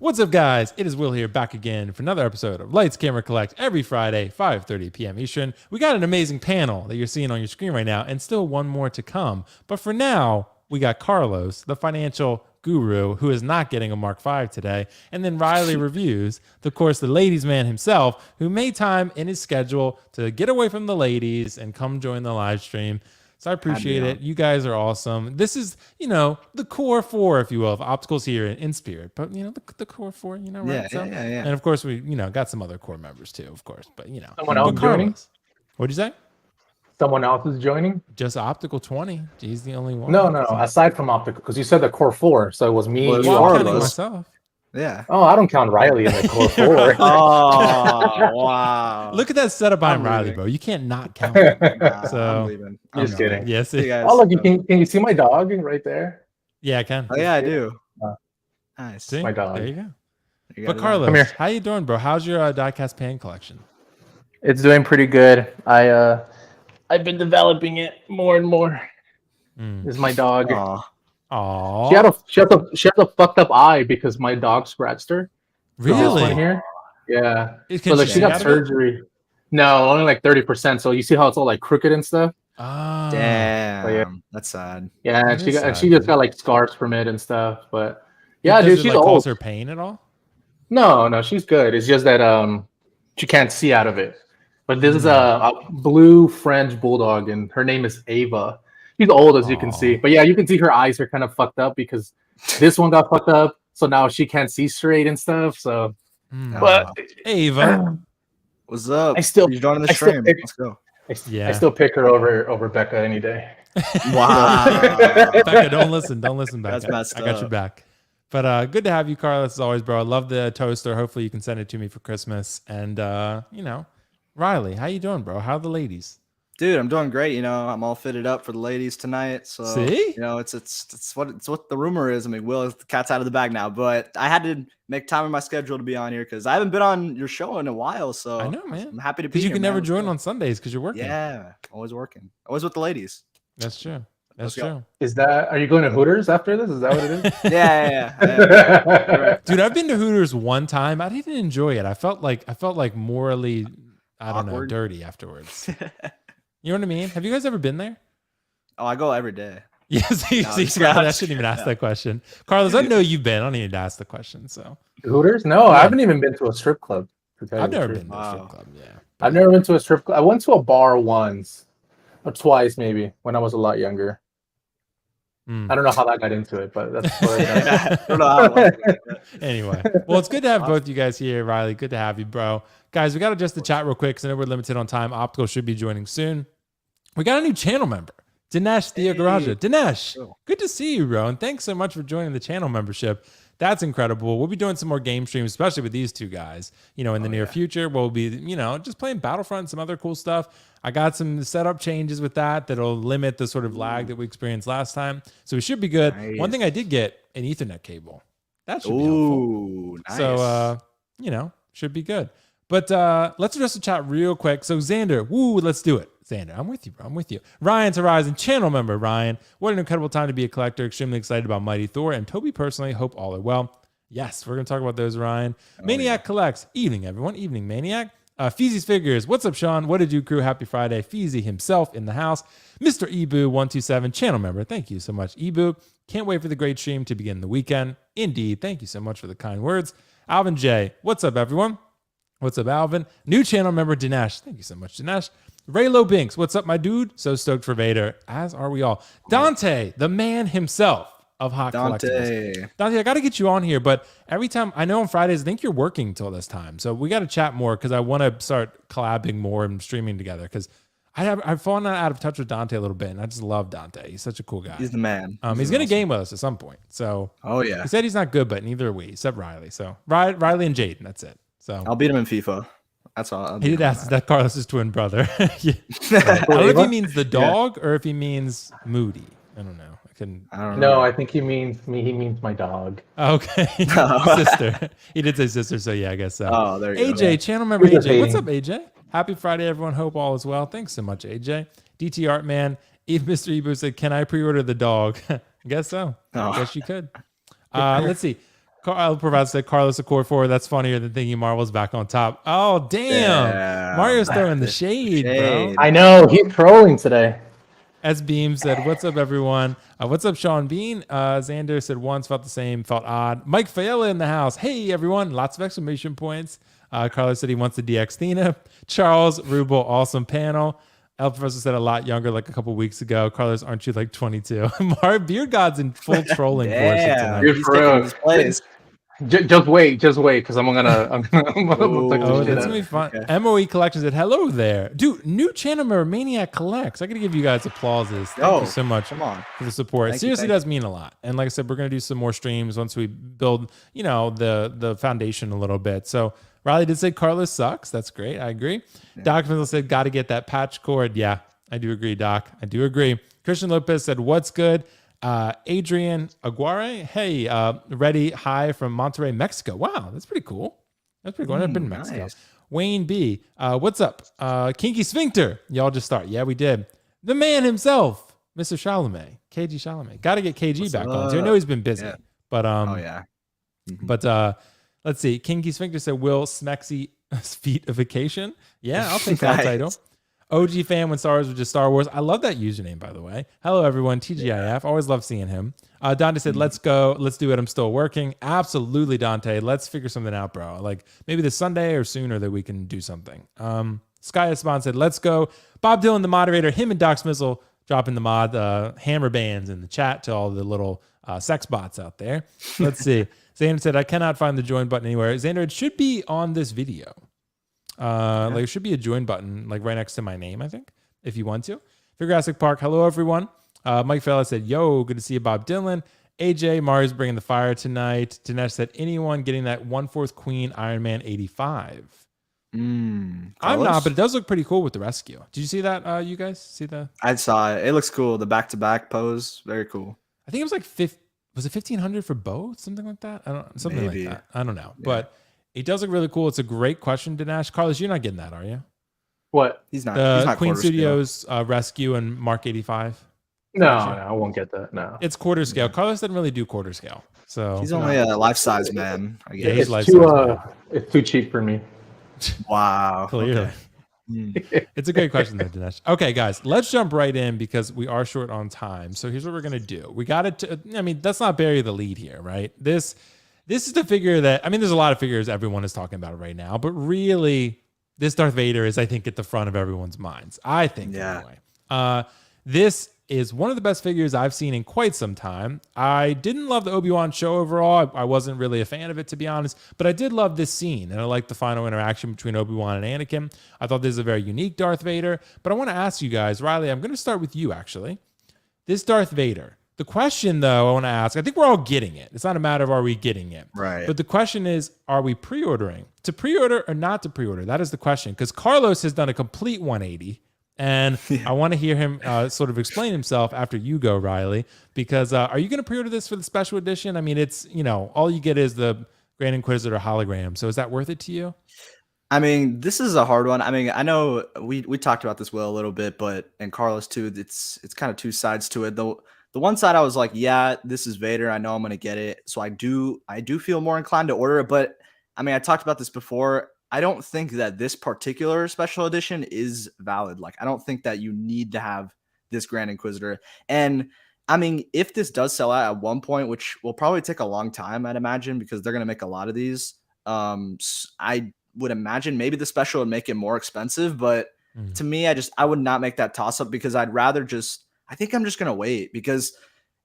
What's up, guys? It is Will here, back again for another episode of Lights, Camera, Collect every Friday, 5:30 p.m. Eastern. We got an amazing panel that you're seeing on your screen right now, and still one more to come. But for now, we got Carlos, the financial guru, who is not getting a Mark V today, and then Riley Reviews, of course, the ladies' man himself, who made time in his schedule to get away from the ladies and come join the live stream. So I appreciate it. You guys are awesome. This is, the core four, if you will, of Opticals here in spirit. But, the core four, right? Yeah. And, of course, we, got some other core members, too, of course. But, Someone else joining? What'd you say? Someone else is joining? Just Optical 20. He's the only one. No. Aside from Optical, because you said the core four. So it was me, well, you, I'm all counting of us. myself. Yeah. Oh, I don't count Riley in the core four. Oh, wow. Look at that setup behind Riley, leaving. bro. You can't not count him. So, I'm leaving. Just kidding. Yes. See you guys. Oh, look, can you see my dog right there? Yeah, I can. Oh, yeah, I do. Uh, Nice. See? my dog. There you go. You But got it. Carlos, Come here. how you doing, bro? How's your diecast pan collection? It's doing pretty good. I've been developing it more and more. This is my dog. Aw. Aww. She has a fucked up eye because my dog scratched her. This one Really? here? Yeah. Can So she see got out of it? surgery. No, only like 30%. So you see how it's all like crooked and stuff? Ah. Damn. Oh, yeah. That's sad. Yeah, That is and she sad. just got like scars from it and stuff. But yeah, Does dude, it, she's like, old. cause her pain at all? No, she's good. It's just that she can't see out of it. But this is a blue French bulldog, and her name is Ava. She's old, as you can see. But yeah, you can see her eyes are kind of fucked up because this one got fucked up. So now she can't see straight and stuff. So, but Ava. What's up? I still- You joining the I still stream? pick- Let's go. I still pick her over Becca any day. Wow. Becca, don't listen, Becca. That's messed I got your up. back. But good to have you, Carlos, as always, bro. I love the toaster. Hopefully you can send it to me for Christmas. And, Riley, how you doing, bro? How are the ladies? Dude, I'm doing great. I'm all fitted up for the ladies tonight. So See? it's what the rumor is. I mean, Will, the cat's out of the bag now, but I had to make time in my schedule to be on here because I haven't been on your show in a while. So I know, man. I'm happy to be Because you here, can man. never Let's join go. on Sundays because you're working. Yeah, always working. Always with the ladies. That's true. That's Let's go. true. Are you going to Hooters after this? Is that what it is? Yeah. Dude, I've been to Hooters one time. I didn't enjoy it. I felt like morally, I don't know, Awkward. dirty afterwards. You know what I mean? Have you guys ever been there? Oh, I go every day. Yes, see, just Carlos, I kidding. shouldn't even ask that question. Carlos, I know you've been. I don't need to ask the question. So Hooters? No, I haven't even been to a strip club. to tell you I've the never truth. been to a strip club. Yeah, I've never been to a strip club. I went to a bar once or twice, maybe, when I was a lot younger. I don't know how that got into it, but that's what I don't know how long. Anyway, well, it's good to have both you guys here, Riley. Good to have you, bro. Guys, we got to adjust the chat real quick because I know we're limited on time. Optical should be joining soon. We got a new channel member, Dinesh Theagaraja. Dinesh, good to see you, bro. And thanks so much for joining the channel membership. That's incredible. We'll be doing some more game streams, especially with these two guys, in the near future. We'll be, just playing Battlefront, some other cool stuff. I got some setup changes with that'll limit the sort of lag that we experienced last time. So we should be good. Nice. One thing I did get, an Ethernet cable. That should be helpful. Ooh, nice. So, should be good. But let's address the chat real quick. So Xander, let's do it. Xander, I'm with you, bro. I'm with you. Ryan's Horizon channel member. Ryan, what an incredible time to be a collector. Extremely excited about Mighty Thor. And Toby personally, hope all are well. Yes, we're going to talk about those, Ryan. Maniac collects. Evening, everyone. Evening, Maniac. Feezy's Figures. What's up, Sean? What did you crew? Happy Friday. Feezy himself in the house. Mr. Ebu127, channel member. Thank you so much, Ebu. Can't wait for the great stream to begin the weekend. Indeed. Thank you so much for the kind words. Alvin J. What's up, everyone? What's up, Alvin? New channel member, Dinesh. Thank you so much, Dinesh. Raylo Binks. What's up, my dude? So stoked for Vader, as are we all. Dante, the man himself of Hot Collectibles. Dante, I got to get you on here, but every time, I know on Fridays, I think you're working till this time. So we got to chat more because I want to start collabing more and streaming together because I've fallen out of touch with Dante a little bit, and I just love Dante. He's such a cool guy. He's the man. He's going to game with us at some point. So yeah. he said he's not good, but neither are we, except Riley. So Riley and Jaden, that's it. So I'll beat him in FIFA. That's all. He did ask, is that Carlos's twin brother? Yeah. I don't know if he means the dog or if he means Moody. I don't know. I don't know. No, I think he means me. He means my dog. Okay. Sister. He did say sister, so yeah, I guess so. Oh, there you AJ, go. channel member He's just AJ. What's hating. up, AJ? Happy Friday, everyone. Hope all is well. Thanks so much, AJ. DT Artman. Mr. Ebu said, can I pre-order the dog? I guess so. I guess you could. Let's see. I'll provide said Carlos a core 4. That's funnier than thinking Marvel's back on top. Oh damn! Mario's throwing the shade, bro. I know he's trolling today. S Beam said, "What's up, everyone? What's up, Sean Bean?" Xander said, "Once felt the same, felt odd." Mike Faella in the house. Hey, everyone! Lots of exclamation points. Carlos said he wants the DX Thena. Charles Rubel, awesome panel. El Professor said a lot younger, like a couple weeks ago. Carlos, aren't you like 22? Beard God's in full trolling course tonight. He's taking his place. Just wait, because I'm gonna Oh, that's gonna be fun. Okay. MOE Collection said, "Hello there, dude. New channel member Maniac Collects. I gotta give you guys applauses. Thank you so much Come on. for the support. Thank you, Seriously, thank does mean a lot. And like I said, we're gonna do some more streams once we build, the foundation a little bit. So Riley did say Carlos sucks. That's great. I agree. Yeah. Doc Mizzle said, "Got to get that patch cord." Yeah, I do agree, Doc. I do agree. Christian Lopez said, "What's good?" Adrian Aguirre, hey, ready high from Monterrey, Mexico. Wow, that's pretty cool. That's pretty cool. I've never been to Mexico. Nice. Wayne B, what's up? Kinky Sphincter. Y'all just start. Yeah, we did. The man himself, Mr. Chalamet, KG Chalamet. Got to get KG back on. So I know he's been busy, Yeah. but Oh yeah. but let's see. Kinky Sphincter said, "Will Smexy Feetification?" Yeah, I'll take that Nice. title. OG fan when Star Wars was just Star Wars. I love that username, by the way. Hello, everyone. TGIF. Always love seeing him. Dante said, "Let's go. Let's do it. I'm still working." Absolutely, Dante. Let's figure something out, bro. Like maybe this Sunday or sooner that we can do something. Sky Espan said, "Let's go." Bob Dylan, the moderator, him and Doc Smizzle dropping the mod hammer bands in the chat to all the little sex bots out there. Let's see. Xander said, "I cannot find the join button anywhere." Xander, it should be on this video. Like it should be a join button, like right next to my name, I think, if you want to. Figurassic Park, hello everyone. Mike Fella said, "Yo, good to see you, Bob Dylan." AJ, Mario's bringing the fire tonight. Dinesh said, "Anyone getting that 1/4 Queen Iron Man 85?" I'm not, but it does look pretty cool with the rescue. Did you see that? You guys see that? I saw it. It looks cool. The back-to-back pose, very cool. I think it was like was it 1,500 for both? Something like that. Something Maybe. like that. I don't know, Yeah. but it does look really cool. It's a great question, Dinesh. Carlos, you're not getting that, are you? What? He's not. He's not Queen quarter scale. Studios rescue and Mark 85. No, I won't get that. No, It's quarter scale. Carlos doesn't really do quarter scale, so He's only a life-size man. I Yeah, guess. he's it's life too size. it's too cheap for me. Wow. Clearly. Okay. It's a great question, though, Dinesh. Okay, guys, let's jump right in because we are short on time. So here's what we're gonna do. We got to. I mean, let's not bury the lead here, right? This is the figure that there's a lot of figures everyone is talking about right now, but really, this Darth Vader is, I think, at the front of everyone's minds. I think, Yeah. anyway. This is one of the best figures I've seen in quite some time. I didn't love the Obi-Wan show overall. I wasn't really a fan of it, to be honest, but I did love this scene, and I liked the final interaction between Obi-Wan and Anakin. I thought this is a very unique Darth Vader, but I want to ask you guys, Riley, I'm going to start with you, actually. This Darth Vader. The question, though, I want to ask, I think we're all getting it. It's not a matter of are we getting it. Right. But the question is, are we pre-ordering? To pre-order or not to pre-order? That is the question, because Carlos has done a complete 180. And I want to hear him sort of explain himself after you go, Riley, because are you going to pre-order this for the special edition? I mean, it's, all you get is the Grand Inquisitor hologram. So is that worth it to you? I mean, this is a hard one. I mean, I know we talked about this, Will, a little bit, but and Carlos too. It's kind of two sides to it. The one side I was like, yeah, this is Vader. I know I'm going to get it. So I do feel more inclined to order it. But I mean, I talked about this before. I don't think that this particular special edition is valid. Like, I don't think that you need to have this Grand Inquisitor. And I mean, if this does sell out at one point, which will probably take a long time, I'd imagine, because they're going to make a lot of these. I would imagine maybe the special would make it more expensive, but to me, I would not make that toss up because I'd rather I think I'm just going to wait because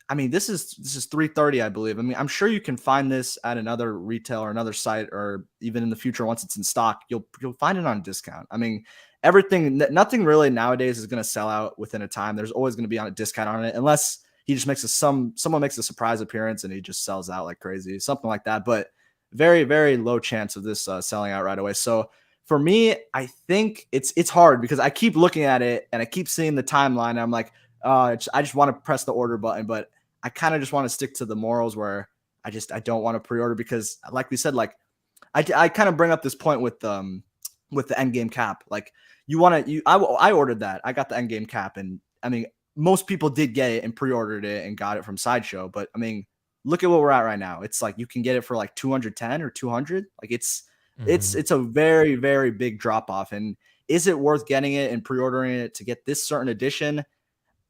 I mean, this is $330, I believe. I mean, I'm sure you can find this at another retail or another site, or even in the future once it's in stock, you'll find it on discount. I mean, nothing really nowadays is going to sell out within a time. There's always going to be on a discount on it, unless he just makes someone makes a surprise appearance and he just sells out like crazy, something like that. But very, very low chance of this selling out right away. So for me, I think it's hard because I keep looking at it and I keep seeing the timeline. And I'm like, I just want to press the order button, but I kind of just want to stick to the morals where I don't want to pre-order because, like we said, like I kind of bring up this point with the endgame cap. Like I ordered that. I got the endgame cap, and I mean most people did get it and pre-ordered it and got it from Sideshow. But I mean, look at what we're at right now. It's like you can get it for like 210 or 200. Like it's a very, very big drop off. And is it worth getting it and pre-ordering it to get this certain edition?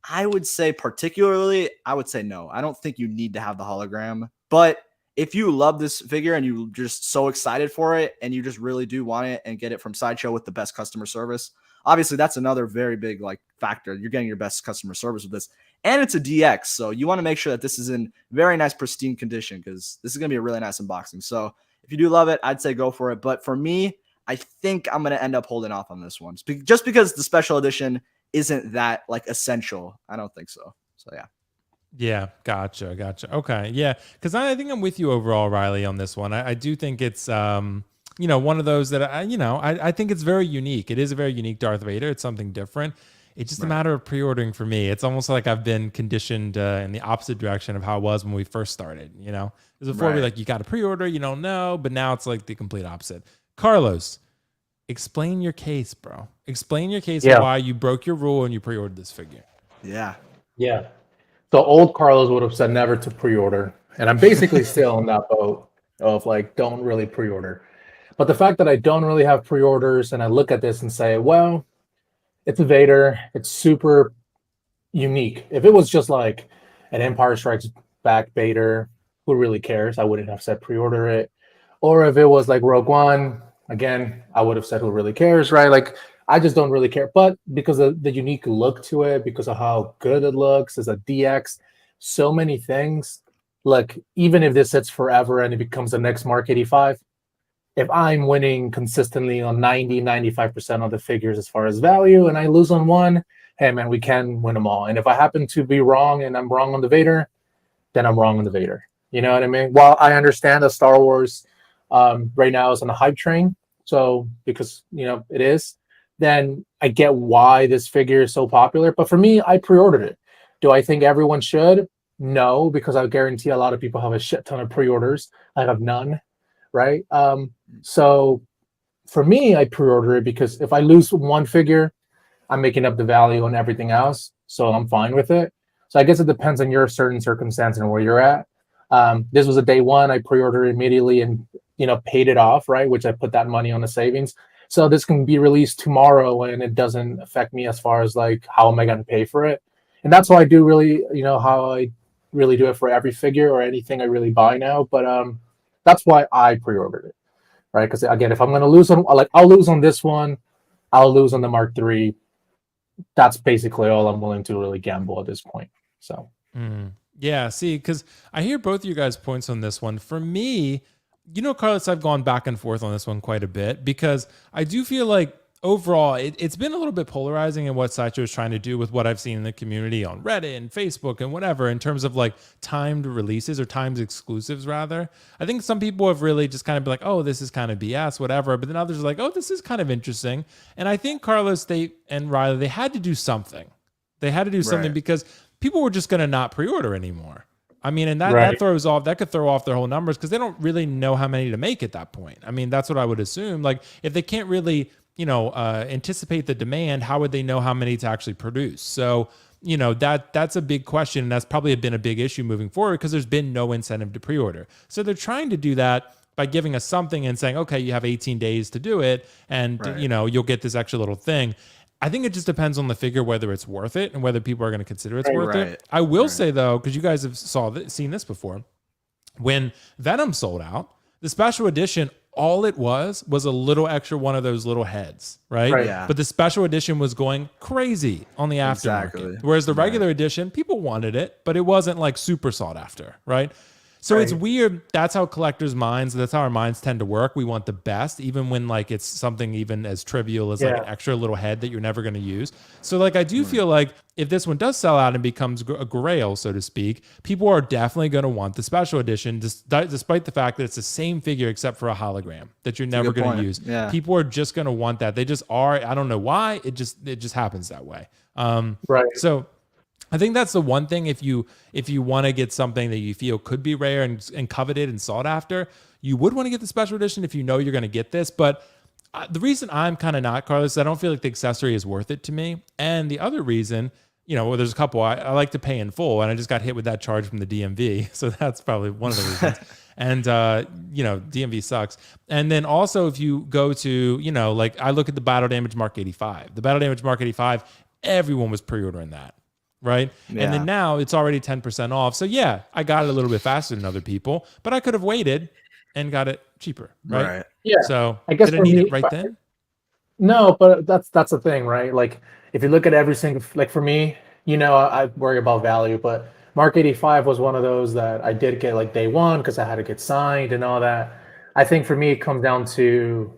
I would say I would say no. I don't think you need to have the hologram. But if you love this figure and you're just so excited for it and you just really do want it and get it from Sideshow with the best customer service, obviously that's another very big like factor. You're getting your best customer service with this. And it's a DX. So you want to make sure that this is in very nice, pristine condition because this is going to be a really nice unboxing. So if you do love it, I'd say go for it. But for me, I think I'm going to end up holding off on this one just because the special edition isn't that like essential. I don't think so. So yeah. Yeah, gotcha. Okay, yeah, because I think I'm with you overall, Riley, on this one. I do think it's one of those that I think it's very unique. It is a very unique Darth Vader. It's something different. It's just a matter of pre-ordering for me. It's almost like I've been conditioned in the opposite direction of how it was when we first started. Because before we like you got to pre-order, you don't know, but now it's like the complete opposite. Carlos, explain your case, bro. Explain your case of why you broke your rule and you pre-ordered this figure. Yeah. So old Carlos would have said never to pre-order. And I'm basically still in that boat of like, don't really pre-order. But the fact that I don't really have pre-orders and I look at this and say, well, it's a Vader. It's super unique. If it was just like an Empire Strikes Back Vader, who really cares? I wouldn't have said pre-order it. Or if it was like Rogue One, again, I would have said who really cares, right? Like, I just don't really care. But because of the unique look to it, because of how good it looks as a DX, so many things. Look, even if this sits forever and it becomes the next Mark 85, if I'm winning consistently on 95% of the figures as far as value and I lose on one, hey, man, we can win them all. And if I happen to be wrong and I'm wrong on the Vader, then I'm wrong on the Vader. You know what I mean? While I understand that Star Wars right now is on a hype train, so because, it is, then I get why this figure is so popular. But for me, I pre-ordered it. Do I think everyone should? No, because I guarantee a lot of people have a shit ton of pre-orders. I have none, right? So for me, I pre-order it because if I lose one figure, I'm making up the value on everything else. So I'm fine with it. So I guess it depends on your certain circumstance and where you're at. This was a day one. I pre-ordered immediately and, paid it off, right? Which I put that money on the savings. So this can be released tomorrow and it doesn't affect me as far as like, how am I going to pay for it? And that's why I do really, how I really do it for every figure or anything I really buy now. But that's why I pre-ordered it, right? Because again, if I'm going to lose on, I'll lose on this one, I'll lose on the Mark III. That's basically all I'm willing to really gamble at this point. So. Yeah, see, because I hear both of you guys' points on this one. For me, Carlos, I've gone back and forth on this one quite a bit because I do feel like overall it's been a little bit polarizing in what Sideshow is trying to do with what I've seen in the community on Reddit and Facebook and whatever in terms of like timed releases or timed exclusives rather. I think some people have really just kind of been like, oh, this is kind of BS, whatever. But then others are like, oh, this is kind of interesting. And I think Carlos, and Riley, they had to do something. They had to do something because people were just going to not pre-order anymore. I mean, and that could throw off their whole numbers because they don't really know how many to make at that point. I mean, that's what I would assume. Like if they can't really, anticipate the demand, how would they know how many to actually produce? So, that's a big question. And that's probably been a big issue moving forward because there's been no incentive to pre-order. So they're trying to do that by giving us something and saying, okay, you have 18 days to do it. And, you'll get this extra little thing. I think it just depends on the figure, whether it's worth it and whether people are going to consider it's worth it. I will say though, because you guys have seen this before, when Venom sold out, the special edition, all it was a little extra one of those little heads, right? Yeah. But the special edition was going crazy on the aftermarket. Whereas the regular edition, people wanted it, but it wasn't like super sought after, right? So it's weird. That's how collectors' minds, that's how our minds tend to work. We want the best, even when like it's something even as trivial as like an extra little head that you're never going to use. So like I do feel like if this one does sell out and becomes a grail, so to speak, people are definitely going to want the special edition, despite the fact that it's the same figure except for a hologram that you're never going to use. Yeah. People are just going to want that. They just are. I don't know why. It just happens that way. So I think that's the one thing. If you want to get something that you feel could be rare and coveted and sought after, you would want to get the special edition if you know you're going to get this. But the reason I'm kind of not, Carlos, is I don't feel like the accessory is worth it to me. And the other reason, there's a couple. I like to pay in full, and I just got hit with that charge from the DMV. So that's probably one of the reasons. And, DMV sucks. And then also if you go to, like I look at the Battle Damage Mark 85. The Battle Damage Mark 85, everyone was pre-ordering that, right? Yeah. And then now it's already 10% off. So yeah, I got it a little bit faster than other people, but I could have waited and got it cheaper, right? Yeah. So I guess did I need it right then? No, but that's the thing, right? Like if you look at every single, like for me, I worry about value, but Mark 85 was one of those that I did get like day one because I had to get signed and all that. I think for me, it comes down to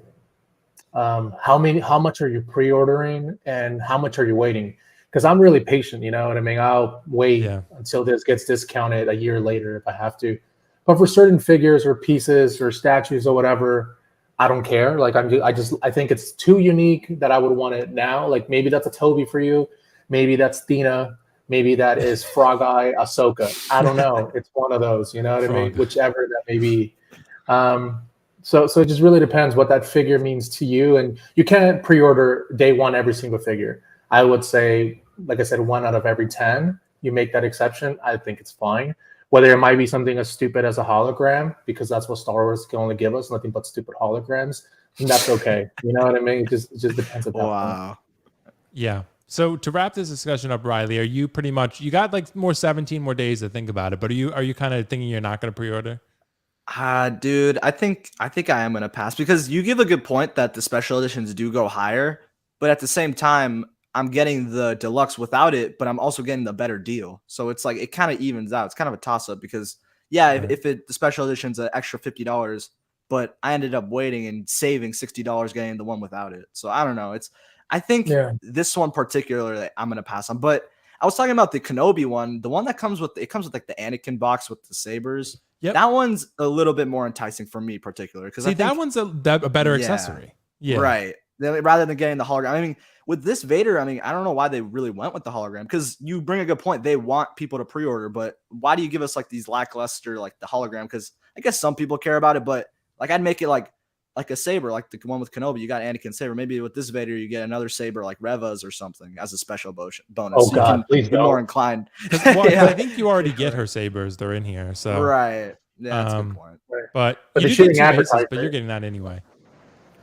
how much are you pre-ordering and how much are you waiting? Because I'm really patient, you know what I mean? I'll wait until this gets discounted a year later if I have to. But for certain figures or pieces or statues or whatever, I don't care. Like I think it's too unique that I would want it now. Like maybe that's a Tobey for you. Maybe that's Thina. Maybe that is Frog Eye Ahsoka. I don't know. It's one of those, you know what I mean? Whichever that may be. So it just really depends what that figure means to you. And you can't pre-order day one every single figure. I would say, like I said, 1 out of every 10, you make that exception. I think it's fine. Whether it might be something as stupid as a hologram, because that's what Star Wars can only give us, nothing but stupid holograms, and that's okay. You know what I mean? It just depends on that. Wow. Yeah. So to wrap this discussion up, Riley, are you pretty much, you got like 17 more days to think about it, but are you kind of thinking you're not going to pre-order? Dude, I think I am going to pass because you give a good point that the special editions do go higher, but at the same time, I'm getting the deluxe without it, but I'm also getting the better deal. So it's like, it kind of evens out. It's kind of a toss up because if the special edition's an extra $50, but I ended up waiting and saving $60 getting the one without it. So I don't know. I think this one particularly I'm going to pass on, but I was talking about the Kenobi one, the one that comes with like the Anakin box with the sabers. Yep. That one's a little bit more enticing for me particularly. Cause that one's a better accessory. Yeah. Right. Rather than getting the hologram. I mean, with this Vader, I don't know why they really went with the hologram because you bring a good point. They want people to pre-order, but why do you give us like these lackluster, like the hologram? Because I guess some people care about it, but like I'd make it like a saber, like the one with Kenobi. You got Anakin saber. Maybe with this Vader, you get another saber like Reva's or something as a special bonus. Oh so God, please be more inclined. I think you already get her sabers. They're in here. So right. Yeah, that's a good point. But you do shooting get 2 bases, advertisement. but you're getting that anyway.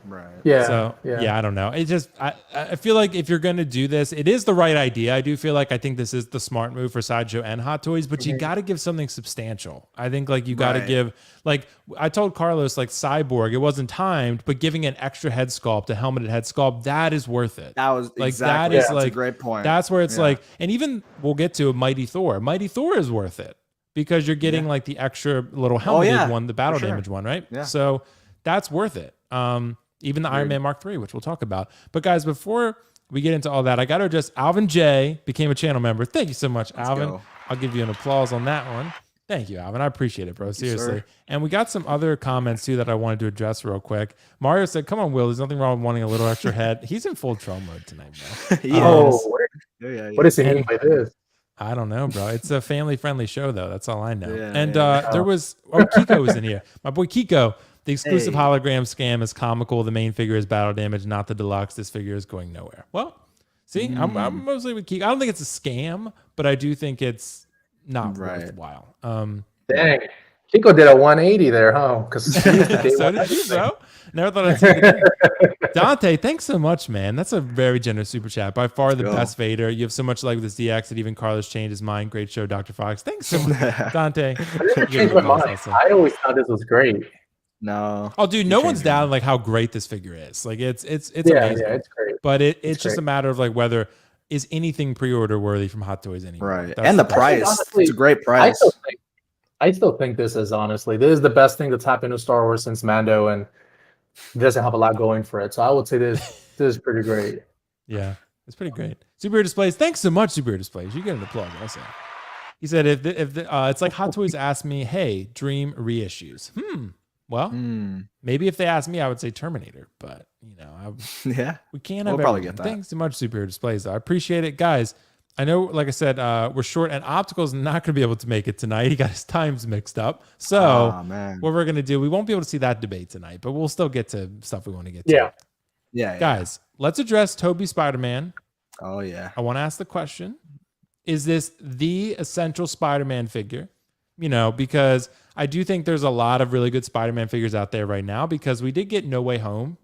Right. Yeah. So I don't know. It just I feel like if you're going to do this, it is the right idea. I think this is the smart move for Sideshow and Hot Toys, but you got to give something substantial. I think like you got to give, like I told Carlos, like Cyborg, it wasn't timed, but giving an extra head sculpt, a helmeted head sculpt, that is worth it. That was like exactly, that is that's like a great point. That's where it's like, and even we'll get to Mighty Thor. Mighty Thor is worth it because you're getting like the extra little helmeted one, the battle damage one, right? Yeah. So that's worth it. Even the Iron Man Mark III, which we'll talk about. But guys, before we get into all that, I got to address Alvin J became a channel member. Thank you so much, Alvin. I'll give you an applause on that one. Thank you, Alvin. I appreciate it, bro. Seriously. And we got some other comments too that I wanted to address real quick. Mario said, "Come on, Will. There's nothing wrong with wanting a little extra head." He's in full troll mode tonight, bro. What does he mean by this? I don't know, bro. It's a family-friendly show, though. That's all I know. Yeah, there was Kiko was in here. My boy Kiko. The exclusive hologram scam is comical. The main figure is battle damage, not the deluxe. This figure is going nowhere. Well, see, I'm mostly with Kiko. I don't think it's a scam, but I do think it's not worthwhile. Dang, Kiko did a 180 there, huh? Because so did you, bro. Never thought I'd see it. Dante, thanks so much, man. That's a very generous super chat. By far the best Vader. You have so much like with this DX that even Carlos changed his mind. Great show, Dr. Fox. Thanks so much, Dante. I didn't change my mind. Awesome. I always thought this was great. No. Oh, dude, no one's down like how great this figure is. Like it's amazing. Yeah, it's great. But it's just a matter of like whether is anything pre-order worthy from Hot Toys anymore. Right. And the price. Honestly, it's a great price. I still think this is this is the best thing that's happened to Star Wars since Mando, and it doesn't have a lot going for it. So I would say this is pretty great. Yeah, it's pretty great. Superior Displays, thanks so much, Superior Displays. You get an applause also. He said if it's like Hot Toys asked me, hey, Dream reissues. Well, maybe if they asked me, I would say Terminator, but we can't have probably get that. Thanks so much, Superior Displays, though. I appreciate it, guys. I know, like I said, we're short, and Optical's not going to be able to make it tonight. He got his times mixed up. So what we're going to do, we won't be able to see that debate tonight, but we'll still get to stuff we want to get to. Yeah. Guys, let's address Tobey Spider-Man. Oh, yeah. I want to ask the question, is this the essential Spider-Man figure? You know, because I do think there's a lot of really good Spider-Man figures out there right now, because we did get No Way Home,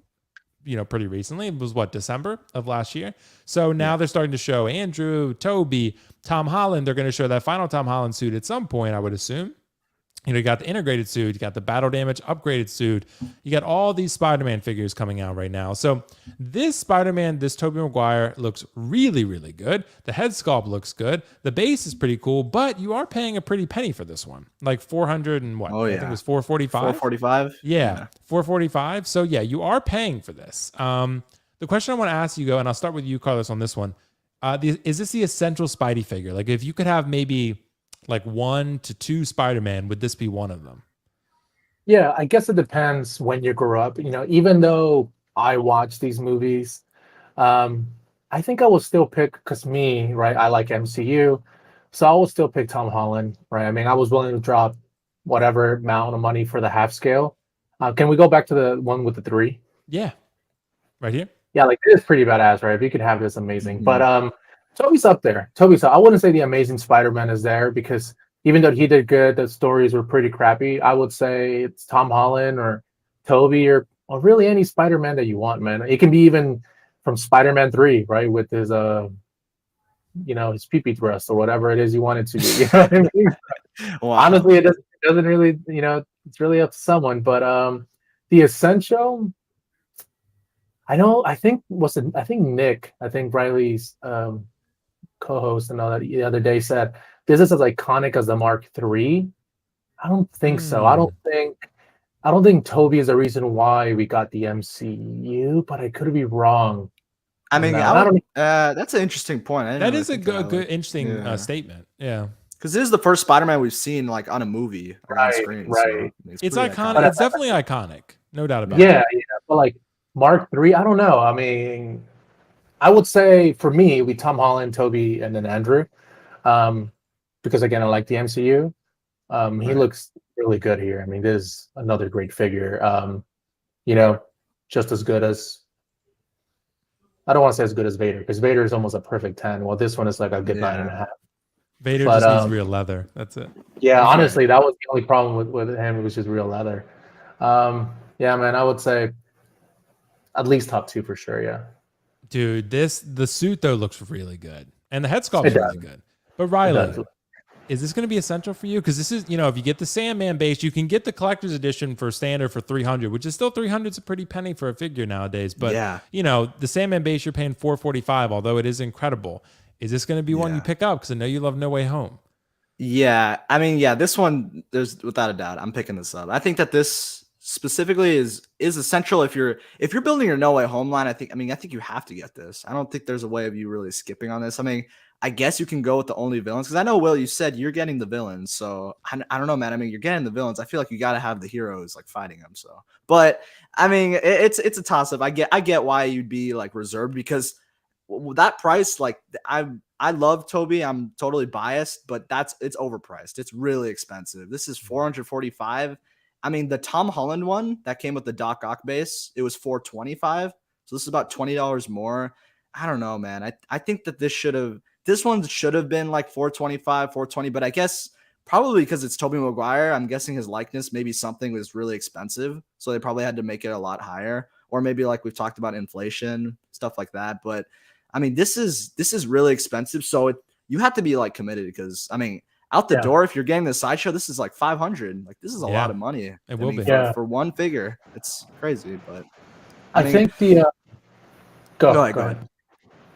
you know, pretty recently. It was December of last year. So now they're starting to show Andrew, Toby, Tom Holland. They're going to show that final Tom Holland suit at some point, I would assume. You know, you got the integrated suit, you got the battle damage upgraded suit, you got all these Spider-Man figures coming out right now. So this Spider-Man, this Tobey Maguire looks really, really good. The head sculpt looks good. The base is pretty cool, but you are paying a pretty penny for this one, like 400 and what? Oh, I think it was 445. 445. Yeah, 445. So yeah, you are paying for this. The question I want to ask you, and I'll start with you, Carlos, on this one. Is this the essential Spidey figure? Like, if you could have maybe like 1 to 2 Spider-Man, would this be one of them? Yeah, I guess it depends when you grew up. You know, even though I watch these movies, I think I will still pick, because me, right, I like MCU, so I will still pick Tom Holland, right? I mean, I was willing to drop whatever amount of money for the half scale. Can we go back to the one with the 3? Yeah, right here. Yeah, like it is pretty badass, right? If you could have this, amazing. But Toby's up there. I wouldn't say the Amazing Spider-Man is there, because even though he did good, the stories were pretty crappy. I would say it's Tom Holland or Toby or really any Spider-Man that you want, man. It can be even from Spider-Man 3, right? With his his pee-pee thrust or whatever it is you want it to be. You know what I mean? Wow. Honestly, it doesn't really, it's really up to someone. But the essential, I think Nick, Riley's co-host and all that the other day said this is as iconic as the Mark III. I don't think so. I don't think Toby is the reason why we got the MCU, but I could be wrong. I mean, that's an interesting point. That is a good interesting statement. Yeah. Because this is the first Spider-Man we've seen like on a movie or on screen. Right. So it's iconic. It's definitely iconic. No doubt about it. Yeah. But like Mark III, I don't know. I mean, I would say for me, we Tom Holland, Toby, and then Andrew. Because again, I like the MCU. He looks really good here. I mean, this is another great figure. Just as good as, I don't want to say as good as Vader, because Vader is almost a perfect 10. Well, this one is like a good 9.5. Vader just needs real leather. That's it. Yeah, honestly, that was the only problem with him. It was just real leather. Yeah, man, I would say at least top 2 for sure. Yeah. Dude, the suit though looks really good, and the head sculpt is really good. But Riley, is this going to be essential for you? Because this is, if you get the Sandman base, you can get the collector's edition for standard for 300, which is still 300 is a pretty penny for a figure nowadays. But the Sandman base you're paying 445, although it is incredible. Is this going to be one you pick up? Because I know you love No Way Home. Yeah, I mean, this one, there's without a doubt, I'm picking this up. I think that this specifically is essential if you're building your No Way Home line. I think you have to get this. I don't think there's a way of you really skipping on this. I mean, I guess you can go with the only villains, because I know, Will, you said you're getting the villains, so I don't know, man. I mean, you're getting the villains. I feel like you got to have the heroes like fighting them. So, but I mean, it's a toss up. I get why you'd be like reserved, because that price, like I love Toby. I'm totally biased, but it's overpriced. It's really expensive. This is 445. I mean, the Tom Holland one that came with the Doc Ock base, it was 425. So this is about $20 more. I don't know, man. I think that this one should have been like 425, 420, but I guess probably because it's Tobey Maguire, I'm guessing his likeness, maybe something was really expensive. So they probably had to make it a lot higher, or maybe like we've talked about inflation, stuff like that. But I mean, this is really expensive. So you have to be like committed, because I mean, out the door, if you're getting the sideshow, this is like 500. Like, this is a lot of money. It will be for one figure. It's crazy, but I think the go ahead.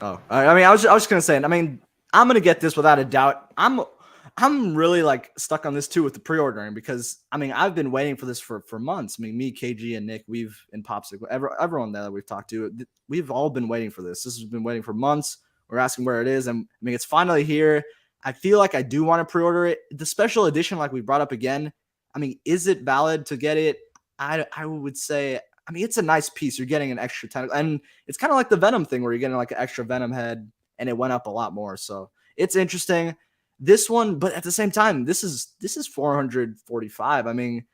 Oh, I mean, I was just gonna say, I mean, I'm gonna get this without a doubt. I'm really like stuck on this too with the pre-ordering, because I mean, I've been waiting for this for months. I mean, me, KG, and Nick, we've in Popsicle, everyone that we've talked to, we've all been waiting for this. This has been waiting for months. We're asking where it is, and I mean, it's finally here. I feel like I do want to pre-order it. The special edition, like we brought up again, I mean, is it valid to get it? I would say, I mean, it's a nice piece. You're getting an extra 10, and it's kind of like the Venom thing where you're getting like an extra Venom head, and it went up a lot more. So it's interesting. This one, but at the same time, this is 445. I mean,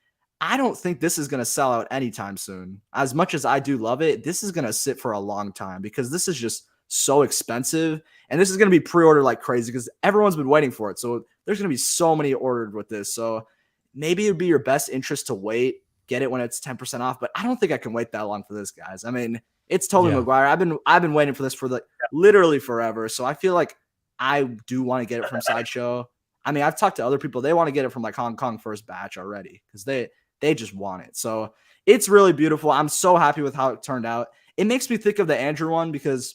I don't think this is going to sell out anytime soon. As much as I do love it, this is going to sit for a long time, because this is just so expensive. And this is going to be pre-ordered like crazy because everyone's been waiting for it. So there's going to be so many ordered with this. So maybe it'd be your best interest to wait, get it when it's 10% off. But I don't think I can wait that long for this, guys. I mean, it's Tobey Maguire. I've been waiting for this for literally forever. So I feel like I do want to get it from Sideshow. I mean, I've talked to other people. They want to get it from like Hong Kong First Batch already because they just want it. So it's really beautiful. I'm so happy with how it turned out. It makes me think of the Andrew one because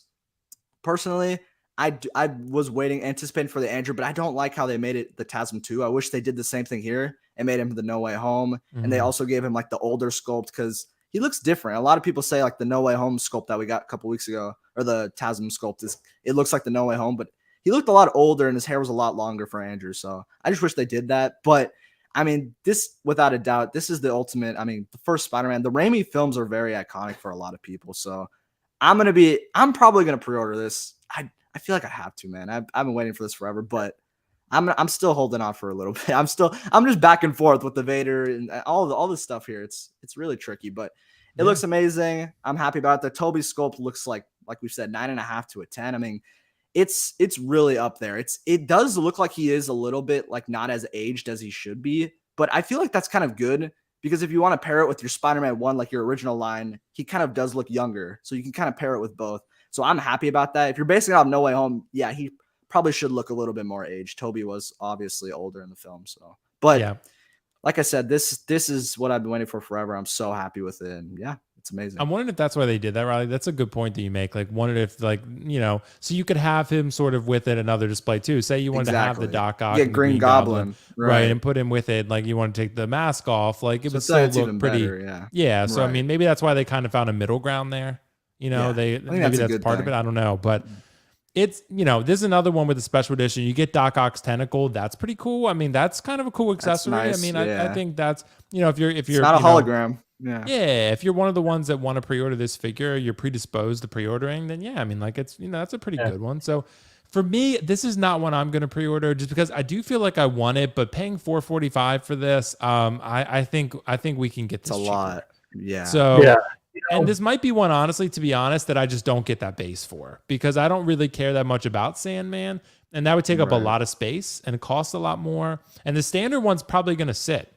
personally, I was anticipating for the Andrew, but I don't like how they made it the TASM 2. I wish they did the same thing here and made him the No Way Home. And they also gave him like the older sculpt because he looks different. A lot of people say like the No Way Home sculpt that we got a couple weeks ago, or the TASM sculpt, it looks like the No Way Home, but he looked a lot older and his hair was a lot longer for Andrew. So I just wish they did that. But I mean, this, without a doubt, this is the ultimate. I mean, the first Spider-Man, the Raimi films are very iconic for a lot of people. So I'm probably going to pre-order this. I feel like I have to, man. I've been waiting for this forever, but I'm still holding on for a little bit. I'm just back and forth with the Vader and all this stuff here. It's really tricky, but it looks amazing. I'm happy about it. The Tobey sculpt looks like we've said, 9.5 to a 10. I mean, it's really up there. It does look like he is a little bit like not as aged as he should be, but I feel like that's kind of good because if you want to pair it with your Spider-Man 1, like your original line, he kind of does look younger. So you can kind of pair it with both. So I'm happy about that. If you're basing it off No Way Home, yeah, he probably should look a little bit more aged. Tobey was obviously older in the film. So, but like I said, this is what I've been waiting for forever. I'm so happy with it. And yeah, it's amazing. I'm wondering if that's why they did that, Riley. That's a good point that you make. Like, wondered if, like, you know, so you could have him sort of with it another display too. Say you wanted to have the Doc Ock, Green Goblin, right, and put him with it. Like, you want to take the mask off, like it would still look pretty. Better, yeah. So I mean, maybe that's why they kind of found a middle ground there. You know, maybe that's part of it. I don't know, but it's, you know, this is another one with a special edition. You get Doc Ock's tentacle. That's pretty cool. I mean, that's kind of a cool accessory. Nice. I mean, I think that's, you know, if you're it's not a hologram. Yeah, if you're one of the ones that want to pre-order this figure, you're predisposed to pre-ordering, then yeah, I mean, like, it's, you know, that's a pretty good one. So for me, this is not one I'm going to pre-order just because I do feel like I want it, but paying $445 for this, I think we can get this. It's a lot. Yeah. So and this might be one, honestly, to be honest, that I just don't get that base for because I don't really care that much about Sandman, and that would take up a lot of space and it costs a lot more. And the standard one's probably going to sit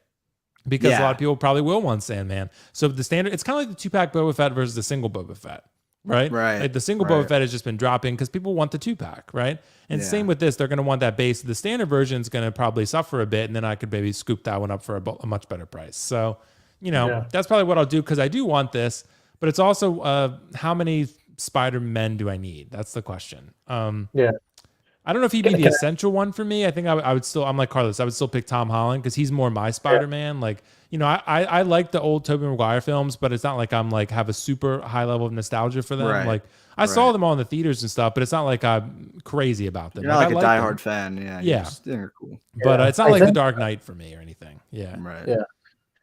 because a lot of people probably will want Sandman. So the standard, it's kind of like the 2-pack Boba Fett versus the single Boba Fett, right? Like the single Boba Fett has just been dropping because people want the 2-pack, right? And same with this, they're going to want that base. The standard version is going to probably suffer a bit, and then I could maybe scoop that one up for a much better price. So, you know, that's probably what I'll do because I do want this, but it's also how many Spider-Men do I need? That's the question. I don't know if he'd be the essential one for me. I think I would still, I'm like Carlos, I would still pick Tom Holland because he's more my Spider-Man. Like, you know, I like the old Tobey Maguire films, but it's not like I'm like have a super high level of nostalgia for them. Like I saw them all in the theaters and stuff, but it's not like I'm crazy about them. You're like, not like a diehard fan. Yeah. They're cool. But it's not like The Dark Knight for me or anything. Yeah.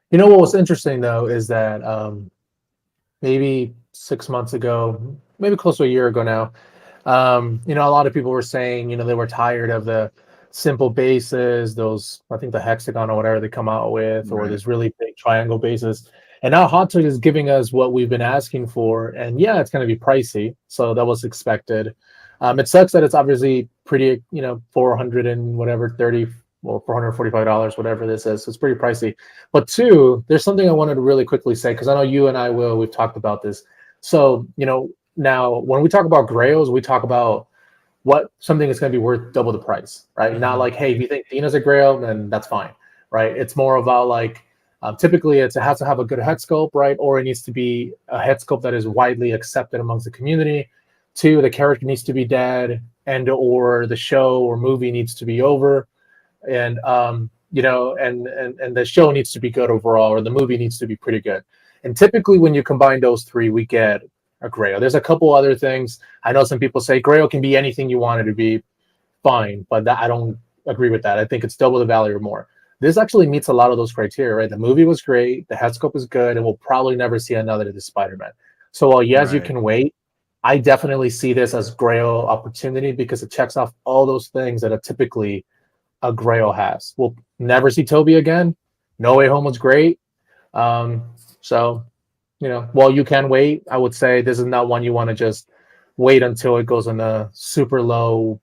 You know what was interesting though is that maybe 6 months ago, maybe close to a year ago now, you know, a lot of people were saying, you know, they were tired of the simple bases, those, I think the hexagon or whatever they come out with, or this really big triangle bases. And now Hot Toys is giving us what we've been asking for. And yeah, it's going to be pricey. So that was expected. It sucks that it's obviously pretty, you know, 400 and whatever, 30, well, $445, whatever this is. So it's pretty pricey. But two, there's something I wanted to really quickly say, because I know you and I, Will, we've talked about this. So, you know, now when we talk about grails, we talk about what something is going to be worth double the price, right? Not like, hey, if you think Dina's a grail, then that's fine, right? It's more about like, typically it has to have a good head sculpt, right? Or it needs to be a head sculpt that is widely accepted amongst the community. Two, the character needs to be dead, and or the show or movie needs to be over. And you know, and the show needs to be good overall, or the movie needs to be pretty good. And typically when you combine those three, we get a grail. There's a couple other things. I know some people say grail can be anything you want it to be, fine, but that, I don't agree with that. I think it's double the value or more. This actually meets a lot of those criteria, right? The movie was great, the head sculpt is good, and we'll probably never see another of the Spider-Man. So while yes, you can wait, I definitely see this as grail opportunity because it checks off all those things that are typically a grail has. We'll never see Tobey again. No Way Home was great. So, you know, while you can wait, I would say this is not one you want to just wait until it goes on a super low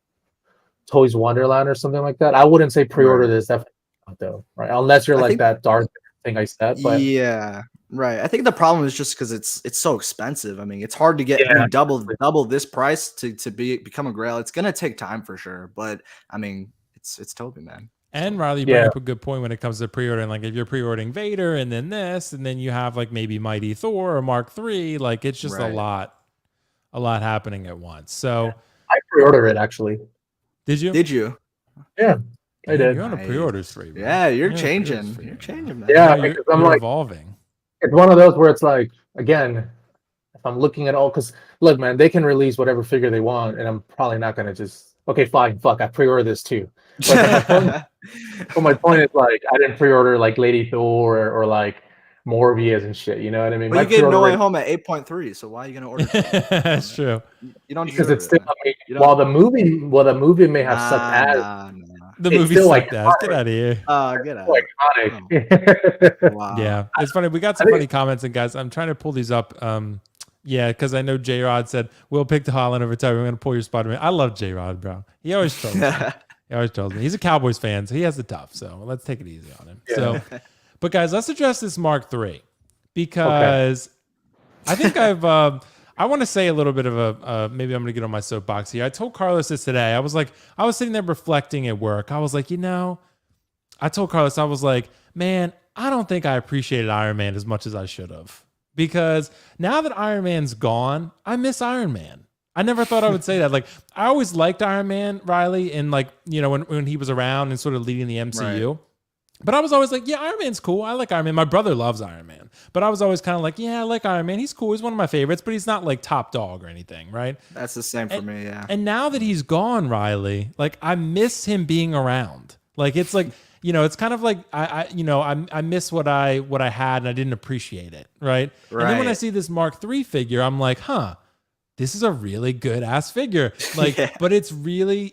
Toys Wonderland or something like that. I wouldn't say pre-order Right. this definitely not though, right? Unless you're I like think that Darth thing I said, but yeah, right. I think the problem is just because it's so expensive. I mean, it's hard to get. I yeah, mean, double this price to become a Grail. It's gonna take time for sure. But I mean, it's Toby, man. And Riley, you bring yeah, up a good point when it comes to pre-ordering. Like if you're pre-ordering Vader and then this, and then you have like maybe Mighty Thor or Mark III, like it's just Right. a lot happening at once. So I pre-order it actually. did you? Did you? Yeah, I Damn, did. you're on a Nice. pre-order spree, bro. Yeah, you're on a pre-order changing. spree, You're man. changing, man. Yeah, No, because I'm you're like, evolving. it's one of those where it's like, again, if I'm looking at all, because look, man, they can release whatever figure they want, and I'm probably not gonna just, okay, fine, fuck, I pre-order this too. But my point is like, I didn't pre-order like Lady Thor or like Morbius and shit. You know what I mean? But My you gave No pre-order Way rate, Home at 8.3, so why are you gonna order? That's true. You don't because deserve it's it, still, man. I mean, You while don't. the movie may have sucked ass, Nah. The It's movie still, like, sucked ass. Get out of here. Get out. so iconic. Wow. Yeah, it's funny. We got some funny comments, and guys, I'm trying to pull these up. Yeah, because I know J Rod said we'll pick the Holland over Toby. We're gonna pull your Spider-Man. I love J Rod, bro. He always trolls me. He always trolls me. He's a Cowboys fan, so he has it tough. So let's take it easy on him. Yeah. So, but guys, let's address this Mark III because I think I want to say a little bit of a maybe I'm gonna get on my soapbox here. I told Carlos this today. I was sitting there reflecting at work. I was like, I told Carlos, I was like, man, I don't think I appreciated Iron Man as much as I should have. Because now that Iron Man's gone, I miss Iron Man. I never thought I would say that. Like, I always liked Iron Man, Riley, and like, when he was around and sort of leading the MCU. Right. But I was always like, yeah, Iron Man's cool. I like Iron Man. My brother loves Iron Man. But I was always kind of like, yeah, I like Iron Man. He's cool. He's one of my favorites, but he's not like top dog or anything, right? That's the same for me, yeah. And now that he's gone, Riley, like I miss him being around. Like it's like, it's kind of like I miss what I had and I didn't appreciate it, right? And then when I see this Mark III figure, I'm like, this is a really good ass figure. Like, but it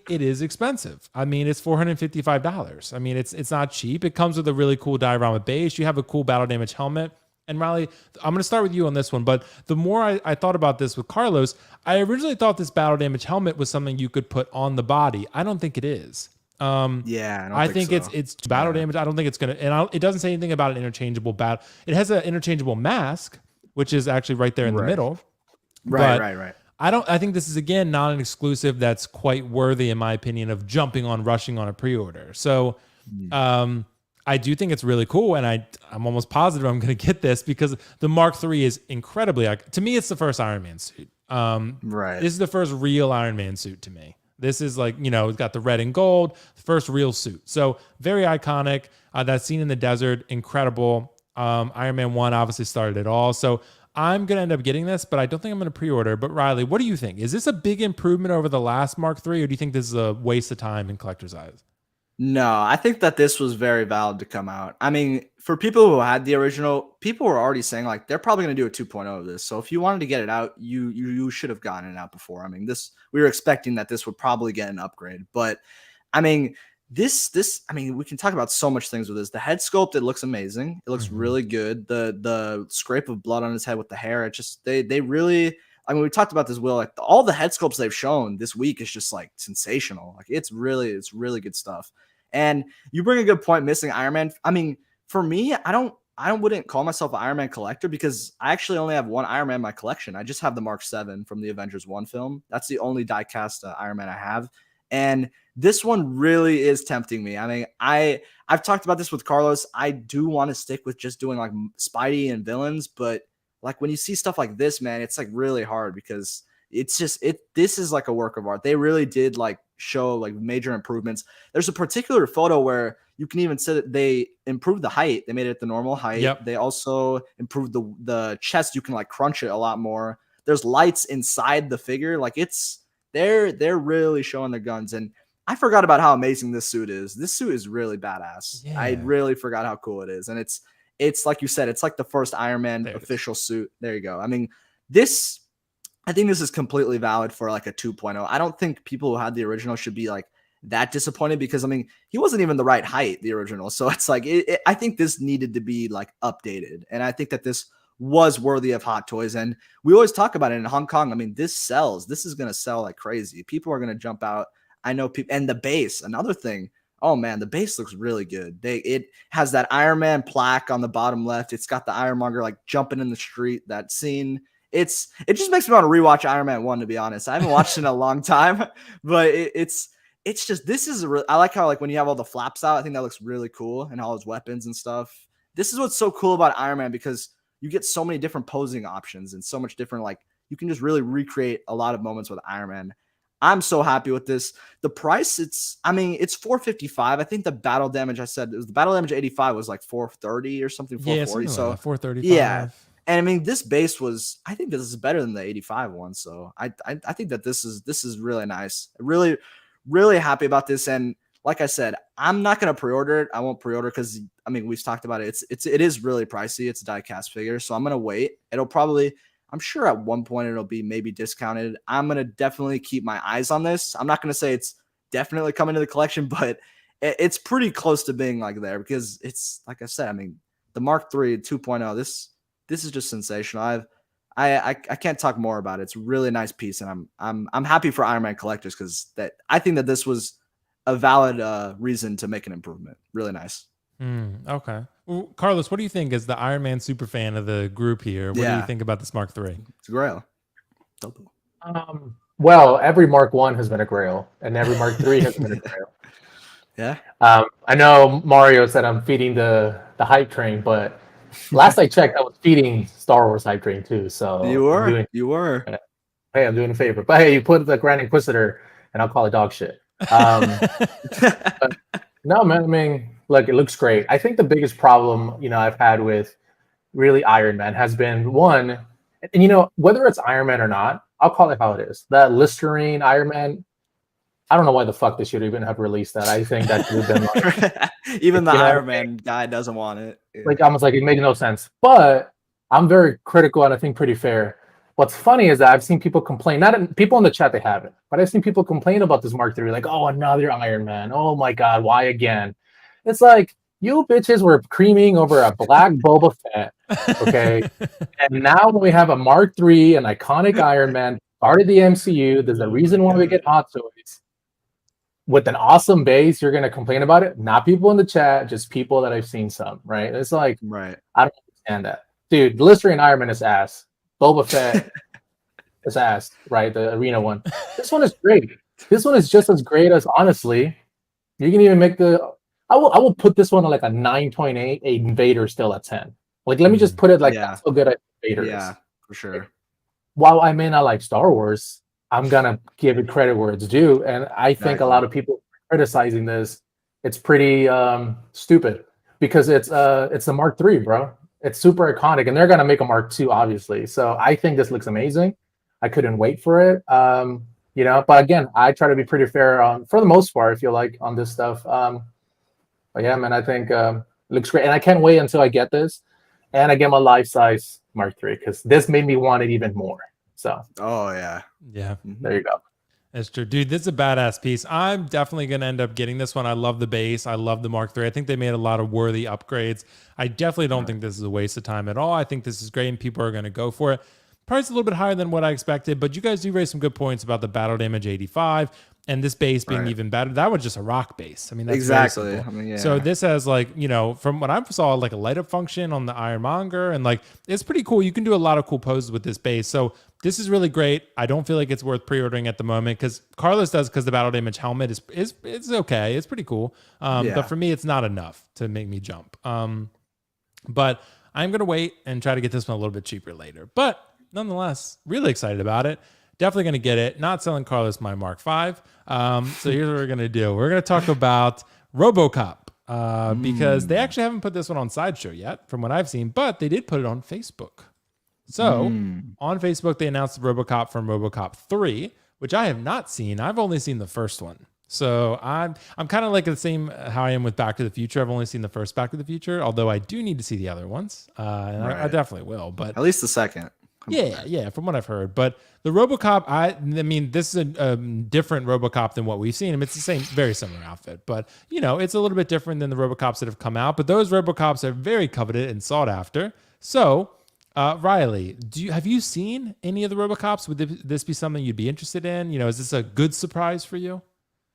is expensive. I mean, it's $455. I mean, it's not cheap. It comes with a really cool diorama base. You have a cool battle damage helmet. And Riley, I'm going to start with you on this one. But the more I thought about this with Carlos, I originally thought this battle damage helmet was something you could put on the body. I don't think it is. I think so. It's battle damage. I don't think it's gonna, and it doesn't say anything about an interchangeable battle. It has an interchangeable mask, which is actually right there in the middle. Right. I think this is again not an exclusive that's quite worthy, in my opinion, of rushing on a pre-order. So, I do think it's really cool, and I'm almost positive I'm going to get this because the Mark III is incredibly. To me, it's the first Iron Man suit. This is the first real Iron Man suit to me. This is like, it's got the red and gold, first real suit. So very iconic. That scene in the desert, incredible. Iron Man 1 obviously started it all. So I'm going to end up getting this, but I don't think I'm going to pre-order. But Riley, what do you think? Is this a big improvement over the last Mark III, or do you think this is a waste of time in collector's eyes? No, I think that this was very valid to come out. I mean, for people who had the original, people were already saying like they're probably going to do a 2.0 of this. So if you wanted to get it out, you should have gotten it out before. I mean, we were expecting that this would probably get an upgrade, but I mean, I mean, we can talk about so much things with this. The head sculpt, it looks amazing. It looks really good. The scrape of blood on his head with the hair, it just they really. I mean, we talked about this, Will. Like all the head sculpts they've shown this week is just like sensational. Like it's really good stuff. And you bring a good point, missing Iron Man. I mean, for me, I wouldn't call myself an Iron Man collector because I actually only have one Iron Man in my collection. I just have the Mark 7 from the Avengers 1 film. That's the only die-cast Iron Man I have. And this one really is tempting me. I mean, I've talked about this with Carlos. I do want to stick with just doing like Spidey and villains, but like when you see stuff like this, man, it's like really hard because it's just this is like a work of art. They really did like show like major improvements. There's a particular photo where you can even see that they improved the height. They made it the normal height. Yep. They also improved the chest. You can like crunch it a lot more. There's lights inside the figure. Like they're really showing their guns. And I forgot about how amazing this suit is. This suit is really badass. Yeah. I really forgot how cool it is. And it's like you said, it's like the first Iron Man official suit. There you go. I mean, I think this is completely valid for like a 2.0. I don't think people who had the original should be like that disappointed because I mean, he wasn't even the right height, the original. So it's like, I think this needed to be like updated. And I think that this was worthy of Hot Toys. And we always talk about it in Hong Kong. I mean, this sells. This is going to sell like crazy. People are going to jump out. I know people. And the base, another thing. Oh man, the base looks really good. It has that Iron Man plaque on the bottom left. It's got the Ironmonger like jumping in the street. That scene. It just makes me want to rewatch Iron Man 1, to be honest. I haven't watched it in a long time, but it's just, this is I like how like when you have all the flaps out, I think that looks really cool, and all his weapons and stuff. This is what's so cool about Iron Man, because you get so many different posing options and so much different, like you can just really recreate a lot of moments with Iron Man. I'm so happy with this. The price, it's $455. I think the battle damage, I said, it was the battle damage 85 was like $430 or something, $440. Yeah, so like $435. Yeah. And I mean, this base was, I think this is better than the 85 one. So I think that this is really nice. Really, really happy about this. And like I said, I'm not going to pre-order it. I won't pre-order because, I mean, we've talked about it. It is really pricey. It's a die-cast figure. So I'm going to wait. It'll probably, I'm sure at one point it'll be maybe discounted. I'm going to definitely keep my eyes on this. I'm not going to say it's definitely coming to the collection, but it's pretty close to being like there, because it's, like I said, I mean, the Mark III 2.0, this is just sensational. I can't talk more about it. It's a really nice piece, and I'm happy for Iron Man collectors, because I think that this was a valid reason to make an improvement. Really nice. Okay. Well, Carlos, what do you think as the Iron Man super fan of the group here? What do you think about this Mark III? It's a grail. Well, every Mark I has been a grail, and every Mark III has been a grail. Yeah. I know Mario said I'm feeding the hype train, but last I checked, I was feeding Star Wars hype train too. So you were. Hey, I'm doing a favor. But hey, you put the Grand Inquisitor, and I'll call it dog shit. But, no, man. I mean, look, it looks great. I think the biggest problem, I've had with really Iron Man has been one, and whether it's Iron Man or not, I'll call it how it is. That Listerine Iron Man. I don't know why the fuck they should even have released that. I think that should have been like, even the Iron Man guy doesn't want it. Yeah. Like, almost like it made no sense. But I'm very critical and I think pretty fair. What's funny is that I've seen people complain, not people in the chat, they haven't, but I've seen people complain about this Mark III, like, oh, another Iron Man. Oh my God, why again? It's like, you bitches were creaming over a black Boba Fett, okay? And now when we have a Mark III, an iconic Iron Man, part of the MCU, there's a reason why we get Hot Toys. With an awesome base, you're going to complain about it? Not people in the chat, just people that I've seen some, right? It's like, right. I don't understand that. Dude, Listerine Iron Man is ass. Boba Fett is ass, right? The arena one. This one is great. This one is just as great as, honestly, you can even make I will put this one on like a 9.8, a Vader still at 10. Like, let me just put it like that's so good at Vader. Yeah, for sure. While I may not like Star Wars, I'm gonna give it credit where it's due, and I think a lot of people criticizing this, it's pretty stupid, because it's a Mark III, bro. It's super iconic, and they're gonna make a Mark II, obviously. So I think this looks amazing. I couldn't wait for it. But again, I try to be pretty fair for the most part, I feel like, on this stuff. But yeah, man, I think it looks great, and I can't wait until I get this, and I get my life-size Mark III, because this made me want it even more. So, oh yeah, there you go. That's true, dude. This is a badass piece. I'm definitely gonna end up getting this one. I love the base. I love the Mark III. I think they made a lot of worthy upgrades. I definitely don't think this is a waste of time at all. I think this is great, and people are gonna go for it. Price a little bit higher than what I expected, but you guys do raise some good points about the battle damage 85 and this base being even better. That was just a rock base. I mean, that's exactly. I mean, so this has, like, from what I saw, like a light up function on the Ironmonger, and like it's pretty cool. You can do a lot of cool poses with this base. So this is really great. I don't feel like it's worth pre-ordering at the moment, because Carlos does, because the battle damage helmet is it's okay. It's pretty cool. But for me, it's not enough to make me jump. But I'm gonna wait and try to get this one a little bit cheaper later. But nonetheless, really excited about it. Definitely going to get it. Not selling Carlos my Mark V. So here's what we're going to do. We're going to talk about Robocop, because they actually haven't put this one on Sideshow yet, from what I've seen, but they did put it on Facebook. So on Facebook, they announced Robocop from Robocop 3, which I have not seen. I've only seen the first one. So I'm kind of like the same how I am with Back to the Future. I've only seen the first Back to the Future, although I do need to see the other ones. And I definitely will. But at least the second. Yeah, from what I've heard. But the Robocop, I mean, this is a different Robocop than what we've seen. I mean, it's the same, very similar outfit, but it's a little bit different than the Robocops that have come out. But those Robocops are very coveted and sought after. So Riley, have you seen any of the RoboCops? Would this be something you'd be interested in? Is this a good surprise for you?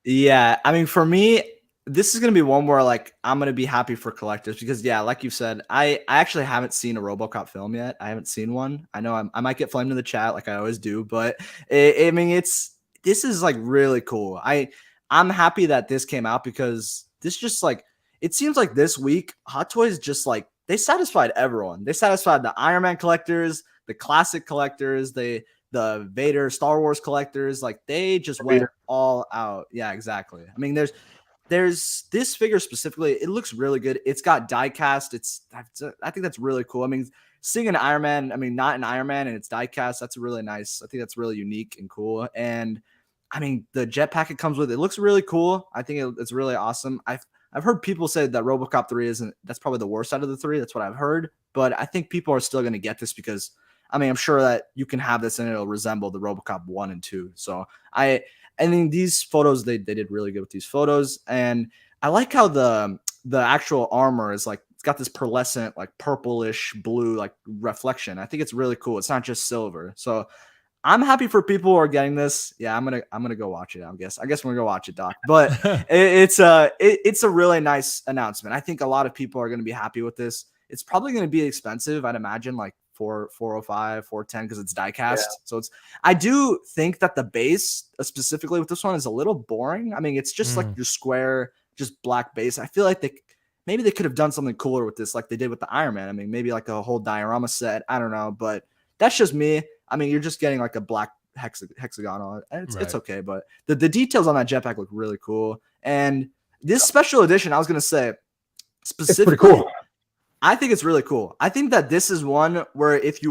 Yeah, I mean, for me, this is gonna be one where like I'm gonna be happy for collectors because yeah, like you said, I actually haven't seen a RoboCop film yet. I haven't seen one. I know I might get flamed in the chat like I always do, but I mean, this is like really cool. I'm happy that this came out because this just like it seems like this week Hot Toys just like they satisfied everyone. They satisfied the Iron Man collectors, the classic collectors, the Vader Star Wars collectors. Like they just went all out. Yeah, exactly. I mean, there's this figure specifically. It looks really good. It's got die cast. I think that's really cool. I mean, seeing an Iron Man, I mean, not an Iron Man and it's die cast. That's really nice. I think that's really unique and cool. And I mean, the jetpack it comes with, it looks really cool. I think it's really awesome. I've heard people say that RoboCop 3 that's probably the worst out of the three. That's what I've heard. But I think people are still going to get this because, I mean, I'm sure that you can have this and it'll resemble the RoboCop 1 and 2. So I mean, these photos, they did really good with these photos. And I like how the actual armor is like, it's got this pearlescent, like purplish blue, like reflection. I think it's really cool. It's not just silver. So I'm happy for people who are getting this. Yeah, I'm gonna go watch it. I guess we're gonna go watch it, Doc. But it's a really nice announcement. I think a lot of people are gonna be happy with this. It's probably gonna be expensive, I'd imagine, like 405, 410, because it's die cast. Yeah. So I do think that the base, specifically with this one, is a little boring. I mean, it's just like your square, just black base. I feel like maybe they could have done something cooler with this, like they did with the Iron Man. I mean, maybe like a whole diorama set. I don't know, but that's just me. I mean, you're just getting like a black hexagon on it. It's okay, but the details on that jetpack look really cool. And this special edition, I was gonna say specifically, it's pretty cool. I think it's really cool. I think that this is one where if you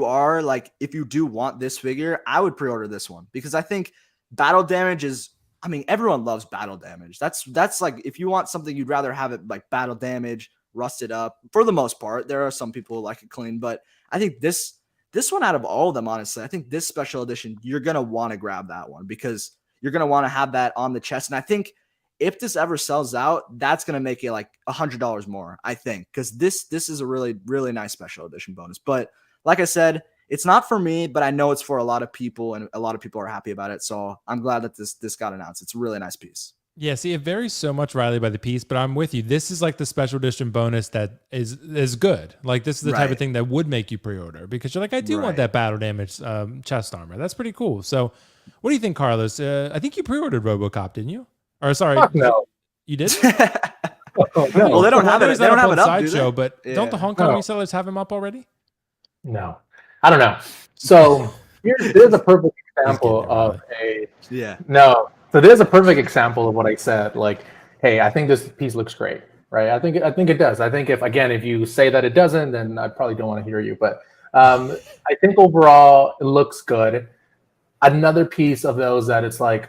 do want this figure, I would pre-order this one because I think battle damage is. I mean, everyone loves battle damage. That's like if you want something, you'd rather have it like battle damage, rusted up. For the most part, there are some people who like it clean, but I think this one out of all of them, honestly, I think this special edition, you're going to want to grab that one because you're going to want to have that on the chest. And I think if this ever sells out, that's going to make it like $100 more, I think, because this is a really, really nice special edition bonus. But like I said, it's not for me, but I know it's for a lot of people and a lot of people are happy about it. So I'm glad that this got announced. It's a really nice piece. Yeah, see, it varies so much, Riley, by the piece, but I'm with you. This is like the special edition bonus that is good. Like this is the type of thing that would make you pre-order because you're like, I do want that battle damage chest armor. That's pretty cool. So, what do you think, Carlos? I think you pre-ordered RoboCop, didn't you? Or sorry, no, you did. Oh, no. Well, they don't have it. They don't have it up, sideshow, but don't the Hong Kong resellers have him up already? No, I don't know. So there's a perfect example of no. So there's a perfect example of what I said. Like, hey, I think this piece looks great, right? I think it does. I think if you say that it doesn't, then I probably don't want to hear you. But I think overall it looks good. Another piece of those that it's like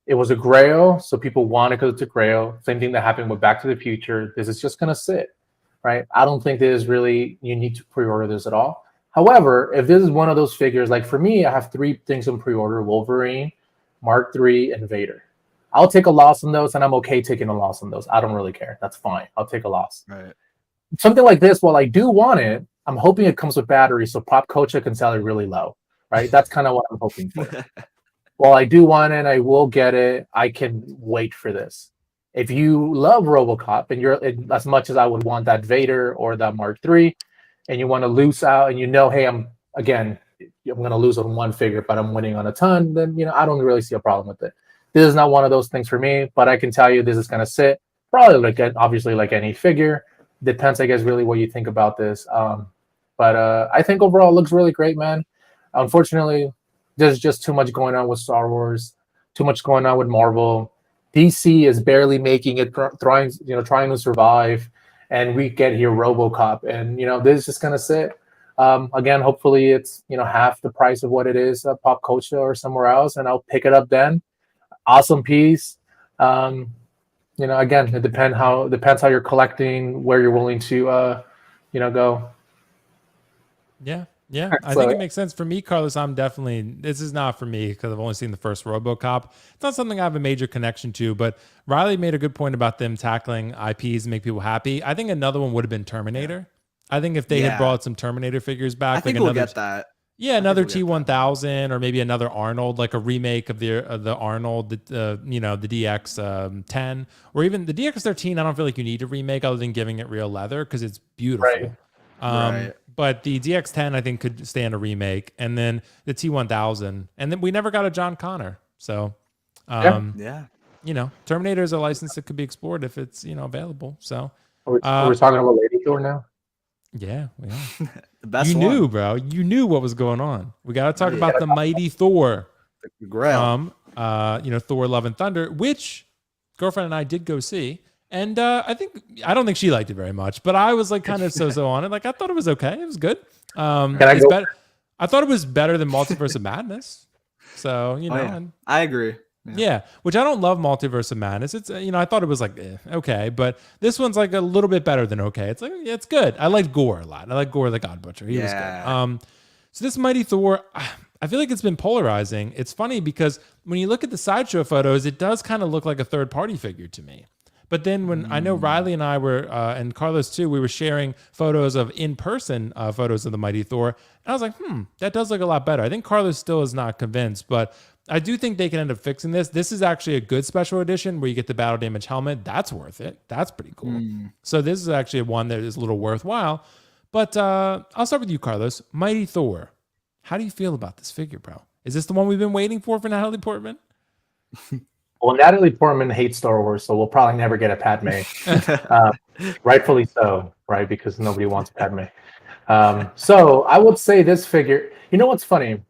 it was a grail, so people want it because it's a grail. Same thing that happened with Back to the Future. This is just gonna sit, right? I don't think this is really you need to pre-order this at all. However, if this is one of those figures, like for me, I have 3 things in pre-order: Wolverine, Mark III, and Vader. I'll take a loss on those, and I'm okay taking a loss on those. I don't really care. That's fine. I'll take a loss. Right. Something like this, while I do want it, I'm hoping it comes with batteries so Pop Culture can sell it really low, right? That's kind of what I'm hoping for. While I do want it, I will get it. I can wait for this. If you love RoboCop, and you're as much as I would want that Vader or that Mark III, and you want to lose out, and hey, I'm going to lose on one figure, but I'm winning on a ton, then, I don't really see a problem with it. This is not one of those things for me, but I can tell you this is going to sit probably obviously like any figure. Depends, I guess, really what you think about this. But I think overall it looks really great, man. Unfortunately, there's just too much going on with Star Wars, too much going on with Marvel. DC is barely making it, trying to survive, and we get here RoboCop, and this is just going to sit. Again, hopefully it's half the price of what it is at Pop Culture or somewhere else, and I'll pick it up then. Awesome piece. Again, it depends how you're collecting, where you're willing to go. Yeah, I think it makes sense for me, Carlos. This is not for me because I've only seen the first RoboCop. It's not something I have a major connection to, but Riley made a good point about them tackling IPs and make people happy. I think another one would have been Terminator. I think if they had brought some Terminator figures back, I think like we'll another, get that. yeah, another T1000 or maybe another Arnold, like a remake of the Arnold, the DX 10 or even the DX 13. I don't feel like you need to remake other than giving it real leather because it's beautiful. Right. But the DX 10 I think could stand a remake, and then the T1000, and then we never got a John Connor. So, Yeah. Terminator is a license that could be explored if it's available. So, Are we talking about Lady Thor now? Yeah, we are. The best you one. knew, bro. You knew what was going on. We got to talk about the Mighty Thor Grail. from, Thor: Love and Thunder, which girlfriend and I did go see, and I don't think she liked it very much, but I was like kind of so on it. Like I thought it was okay. It was good. It's better. I thought it was better than Multiverse of Madness. So I agree. Yeah, which I don't love Multiverse of Madness. It's I thought it was like okay, but this one's like a little bit better than okay. It's like it's good. I like Gore a lot. I like Gore the God Butcher. He was good. So this Mighty Thor, I feel like it's been polarizing. It's funny because when you look at the sideshow photos, it does kind of look like a third party figure to me. But then when I know Riley and I were, and Carlos too, we were sharing photos of in-person photos of the Mighty Thor. And I was like, that does look a lot better. I think Carlos still is not convinced, but I do think they can end up fixing this. This is actually a good special edition where you get the battle damage helmet. That's worth it. That's pretty cool. So this is actually one that is a little worthwhile. But I'll start with you, Carlos. Mighty Thor. How do you feel about this figure, bro? Is this the one we've been waiting for Natalie Portman? Well, Natalie Portman hates Star Wars, so we'll probably never get a Padme. Rightfully so, right? Because nobody wants Padme. So I would say this figure, you know what's funny?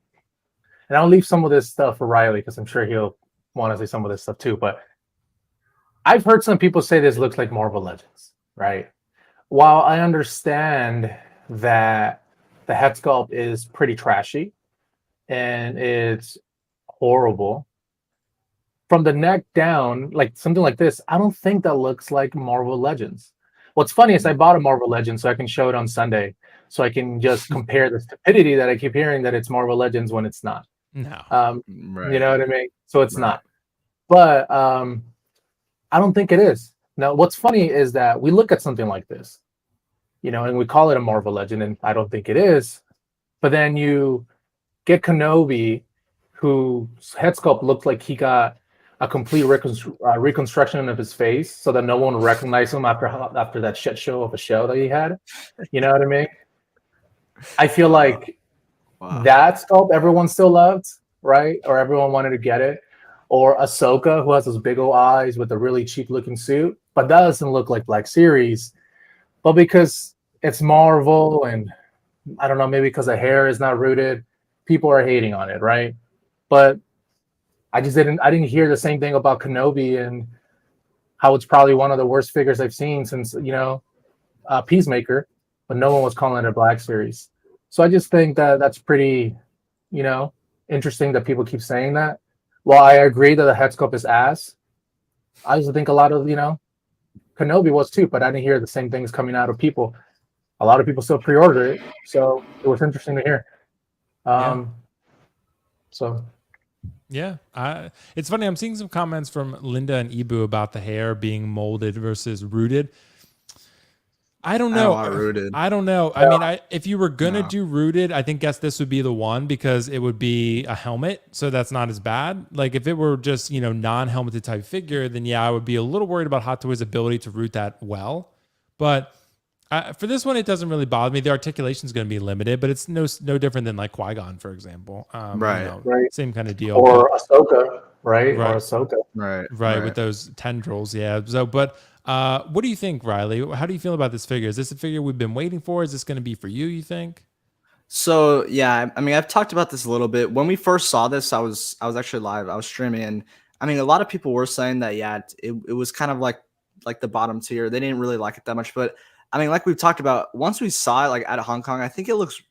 And I'll leave some of this stuff for Riley because I'm sure he'll want to say some of this stuff too. But I've heard some people say this looks like Marvel Legends, right? While I understand that the head sculpt is pretty trashy and it's horrible, from the neck down, like something like this, I don't think that looks like Marvel Legends. What's funny is I bought a Marvel Legend so I can show it on Sunday, so I can just compare the stupidity that I keep hearing that it's Marvel Legends when it's not. No. You know what I mean? So it's not. But I don't think it is. Now, what's funny is that we look at something like this, and we call it a Marvel Legend, and I don't think it is. But then you get Kenobi, whose head sculpt looked like he got a complete reconstruction of his face so that no one would recognize him after that shit show of a show that he had. You know what I mean? I feel like that sculpt everyone still loved, right? Or everyone wanted to get it. Or Ahsoka, who has those big old eyes with a really cheap looking suit, but that doesn't look like Black Series. But because it's Marvel and I don't know, maybe because the hair is not rooted, people are hating on it, right? But I didn't hear the same thing about Kenobi and how it's probably one of the worst figures I've seen since, Peacemaker, but no one was calling it a Black Series. So I just think that that's pretty, interesting that people keep saying that. While I agree that the head sculpt is ass, I just think a lot of, Kenobi was too, but I didn't hear the same things coming out of people. A lot of people still pre-order it, so it was interesting to hear. So... Yeah, it's funny. I'm seeing some comments from Linda and Ibu about the hair being molded versus rooted. I don't know. I don't know. I mean, if you were gonna do rooted, I think this would be the one because it would be a helmet, so that's not as bad. Like if it were just non-helmeted type figure, then I would be a little worried about Hot Toys' ability to root that well. But for this one, it doesn't really bother me. The articulation is going to be limited, but it's no different than like Qui-Gon, for example. Right. Same kind of deal. Or Ahsoka, right? Or Ahsoka. Right. With those tendrils, yeah. So, but what do you think, Riley? How do you feel about this figure? Is this a figure we've been waiting for? Is this going to be for you think? So, yeah, I mean, I've talked about this a little bit. When we first saw this, I was actually live. I was streaming. And I mean, a lot of people were saying that, it was kind of like the bottom tier. They didn't really like it that much, but I mean, like we've talked about, once we saw it like at Hong Kong, I think it looks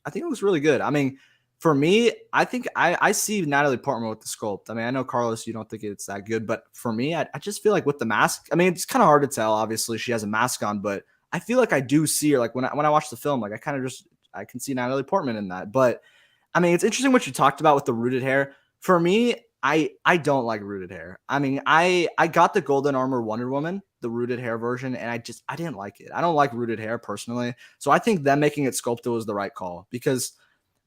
really good. I mean, for me, I think I see Natalie Portman with the sculpt. I mean, I know Carlos, you don't think it's that good, but for me, I just feel like with the mask, I mean, it's kind of hard to tell. Obviously, she has a mask on, but I feel like I do see her. Like when I watch the film, like I can see Natalie Portman in that. But I mean, it's interesting what you talked about with the rooted hair. For me, I don't like rooted hair. I mean, I got the Golden Armor Wonder Woman. the rooted hair version, and I didn't like it. I don't like rooted hair personally. So I think them making it sculpted was the right call, because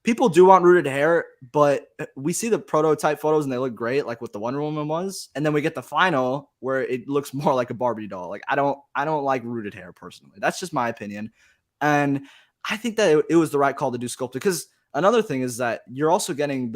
people do want rooted hair, but we see the prototype photos and they look great, like what the Wonder Woman was, and then we get the final where it looks more like a Barbie doll. Like I don't like rooted hair personally. That's just my opinion, and I think that it was the right call to do sculpted, because another thing is that you're also getting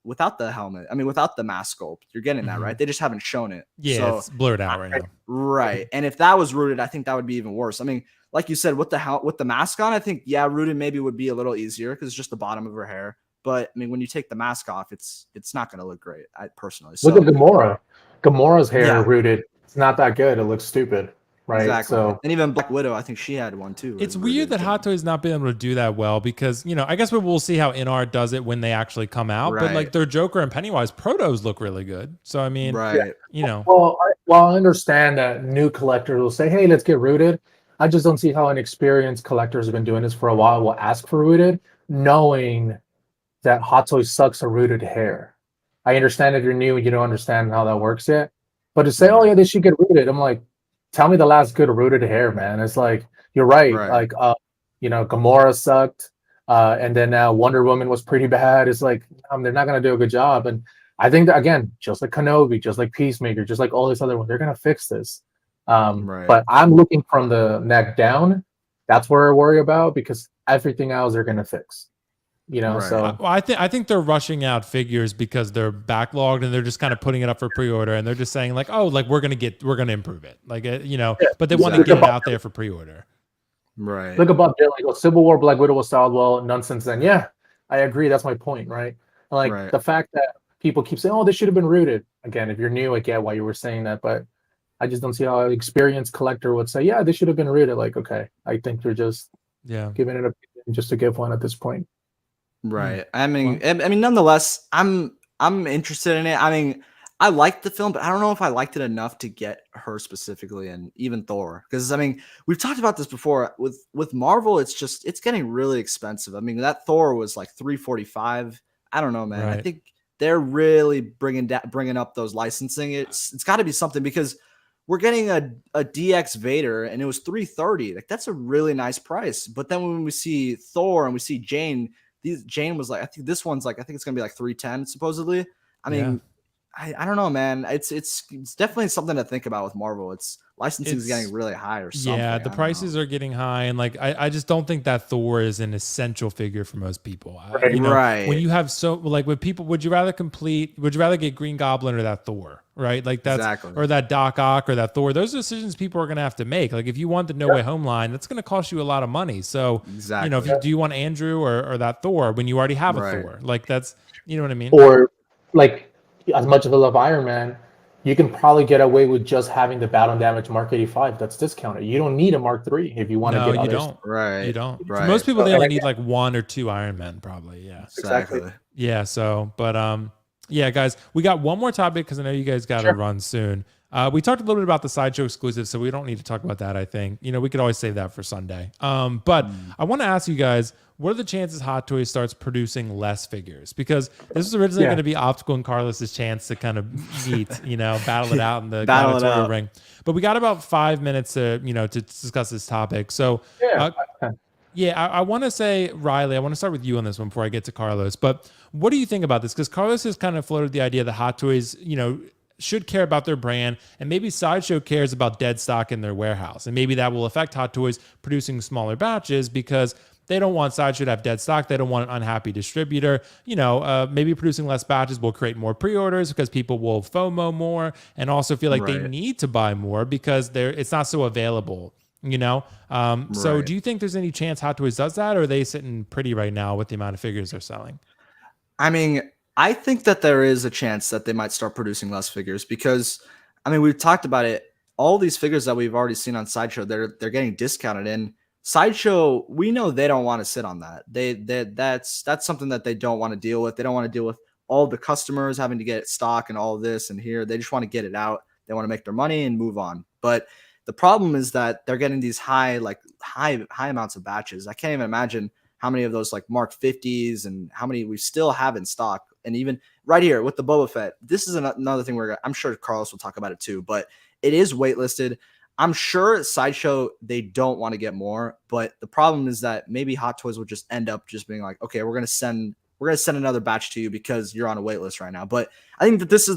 without the helmet. I mean, without the mask sculpt, you're getting that, right? They just haven't shown it. Yeah, so, it's blurred out right now. Right. And if that was rooted, I think that would be even worse. I mean, like you said, with the mask on, I think, yeah, rooted maybe would be a little easier because it's just the bottom of her hair. But I mean, when you take the mask off, it's not going to look great. I personally. So, look at Gamora. Gamora's hair rooted. It's not that good. It looks stupid. Right. Exactly. So, and even Black Widow, I think she had one too. It's weird that Hot Toys not being able to do that well, because, I guess we'll see how InArt does it when they actually come out. Right. But like their Joker and Pennywise protos look really good. So I mean, right. Well, I understand that new collectors will say, "Hey, let's get rooted." I just don't see how inexperienced collectors have been doing this for a while will ask for rooted, knowing that Hot Toys sucks at rooted hair. I understand if you're new and you don't understand how that works yet, but to say, "Oh yeah, they should get rooted," I'm like, tell me the last good rooted hair, man. It's like, you're right. Like, Gamora sucked. And then now Wonder Woman was pretty bad. It's like, they're not going to do a good job. And I think that, again, just like Kenobi, just like Peacemaker, just like all these other ones, they're going to fix this. But I'm looking from the neck down. That's where I worry about, because everything else they're going to fix. So I think they're rushing out figures because they're backlogged and they're just kind of putting it up for pre-order, and they're just saying like, oh, like we're gonna improve it, like but they want to get it out there for pre-order. Right. Look above there, like Civil War, Black Widow was solid well, nonsense. Then I agree. That's my point, right? Like the fact that people keep saying, oh, this should have been rooted. Again, if you're new, I get why you were saying that, but I just don't see how an experienced collector would say, yeah, this should have been rooted. Like, okay, I think you're just giving it a just to give one at this point. Right. I mean, nonetheless, I'm interested in it. I mean, I liked the film, but I don't know if I liked it enough to get her specifically, and even Thor, because I mean, we've talked about this before with Marvel. It's getting really expensive. I mean, that Thor was like $345. I don't know, man. I think they're really bringing up those licensing. It's got to be something, because we're getting a DX Vader and it was $330. Like, that's a really nice price. But then when we see Thor and we see Jane. Jane was like, I think this one's like, I think it's gonna be like $310 supposedly. I mean, I don't know, man. It's definitely something to think about with Marvel. It's licensing is getting really high or something. Yeah, the prices are getting high, and like I just don't think that Thor is an essential figure for most people. Right. When you have with people, would you rather get Green Goblin or that Thor? Right, like that's or that Doc Ock or that Thor. Those are decisions people are going to have to make. Like, if you want the No Way Home line, that's going to cost you a lot of money. So do you want Andrew or that Thor when you already have a Thor? Like, that's, you know what I mean? Or like, as much as I love Iron Man, you can probably get away with just having the Battle Damage Mark 85 that's discounted. You don't need a Mark 3 if you want to get others. Don't. Right. You don't. Right. For most people, they only need like 1 or 2 Iron Men, probably. Yeah. Exactly. Yeah. So, but yeah, guys, we got one more topic because I know you guys got to run soon. We talked a little bit about the Sideshow exclusive, so we don't need to talk about that, I think. We could always save that for Sunday. But I want to ask you guys, what are the chances Hot Toys starts producing less figures? Because this was originally going to be Optical and Carlos's chance to kind of meet, battle it out in the gladiatorial ring. But we got about 5 minutes to discuss this topic. So I want to say, Riley, I want to start with you on this one before I get to Carlos. But what do you think about this? Because Carlos has kind of floated the idea that Hot Toys, should care about their brand, and maybe Sideshow cares about dead stock in their warehouse. And maybe that will affect Hot Toys producing smaller batches because they don't want Sideshow to have dead stock. They don't want an unhappy distributor. Maybe producing less batches will create more pre-orders because people will FOMO more and also feel like they need to buy more because it's not so available. So do you think there's any chance Hot Toys does that, or are they sitting pretty right now with the amount of figures they're selling? I mean, I think that there is a chance that they might start producing less figures because, I mean, we've talked about it. All these figures that we've already seen on Sideshow, they're getting discounted. And Sideshow, we know they don't want to sit on that. That's something that they don't want to deal with. They don't want to deal with all the customers having to get stock and all of this and here. They just want to get it out. They want to make their money and move on. But the problem is that they're getting these high amounts of batches. I can't even imagine how many of those like Mark 50s and how many we still have in stock. And even right here with the Boba Fett, this is another thing I'm sure Carlos will talk about it too, but it is waitlisted. I'm sure Sideshow, they don't want to get more, but the problem is that maybe Hot Toys will just end up just being like, okay, we're gonna send another batch to you because you're on a wait list right now. But I think that this is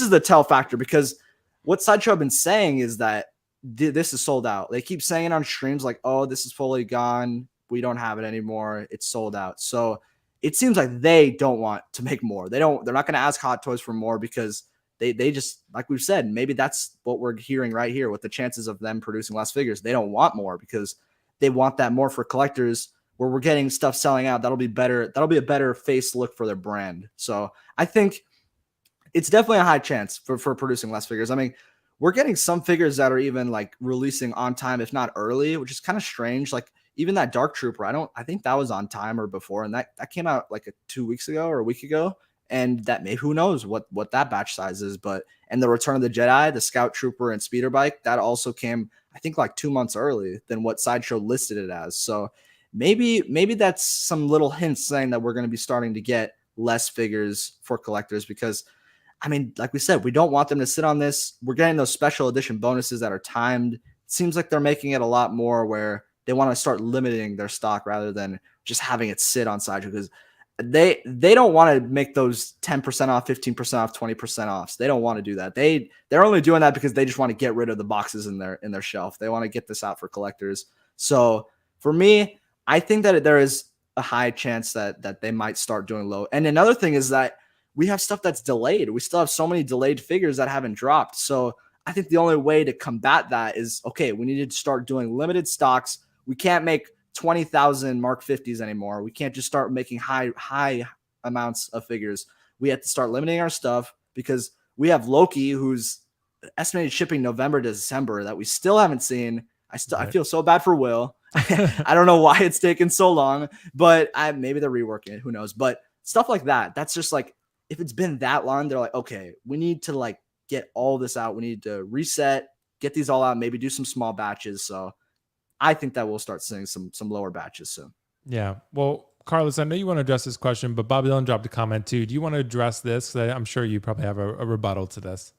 the tell factor, because what Sideshow have been saying is that this is sold out. They keep saying it on streams like, oh, this is fully gone. We don't have it anymore. It's sold out. So it seems like they don't want to make more. They're not going to ask Hot Toys for more because they just, like we've said, maybe that's what we're hearing right here with the chances of them producing less figures. They don't want more because they want that more for collectors, where we're getting stuff selling out. That'll be better. That'll be a better face look for their brand. So I think it's definitely a high chance for producing less figures. I mean, we're getting some figures that are even like releasing on time, if not early, which is kind of strange. Like even that Dark Trooper, I think that was on time or before. And that came out like 2 weeks ago or a week ago. And that may, who knows what that batch size is, and the Return of the Jedi, the Scout Trooper and Speeder Bike, that also came, I think, like 2 months early than what Sideshow listed it as. So maybe that's some little hints saying that we're going to be starting to get less figures for collectors, because I mean, like we said, we don't want them to sit on this. We're getting those special edition bonuses that are timed. It seems like they're making it a lot more where they want to start limiting their stock rather than just having it sit on Sideshow, because they don't want to make those 10% off, 15% off, 20% offs. They don't want to do that. They're only doing that because they just want to get rid of the boxes in their shelf. They want to get this out for collectors. So for me, I think that there is a high chance that they might start doing low. And another thing is that we have stuff that's delayed. We still have so many delayed figures that haven't dropped. So I think the only way to combat that is, okay, we need to start doing limited stocks. We can't make 20,000 Mark 50s anymore. We can't just start making high amounts of figures. We have to start limiting our stuff, because we have Loki, who's estimated shipping November to December, that we still haven't seen. I feel so bad for Will. I don't know why it's taken so long, but maybe they're reworking it. Who knows? But stuff like that, that's just like, if it's been that long, they're like, okay, we need to like get all this out. We need to reset, get these all out, maybe do some small batches. So I think that we'll start seeing some lower batches soon. Yeah. Well, Carlos, I know you want to address this question, but Bobby Dillon dropped a comment too. Do you want to address this? I'm sure you probably have a rebuttal to this.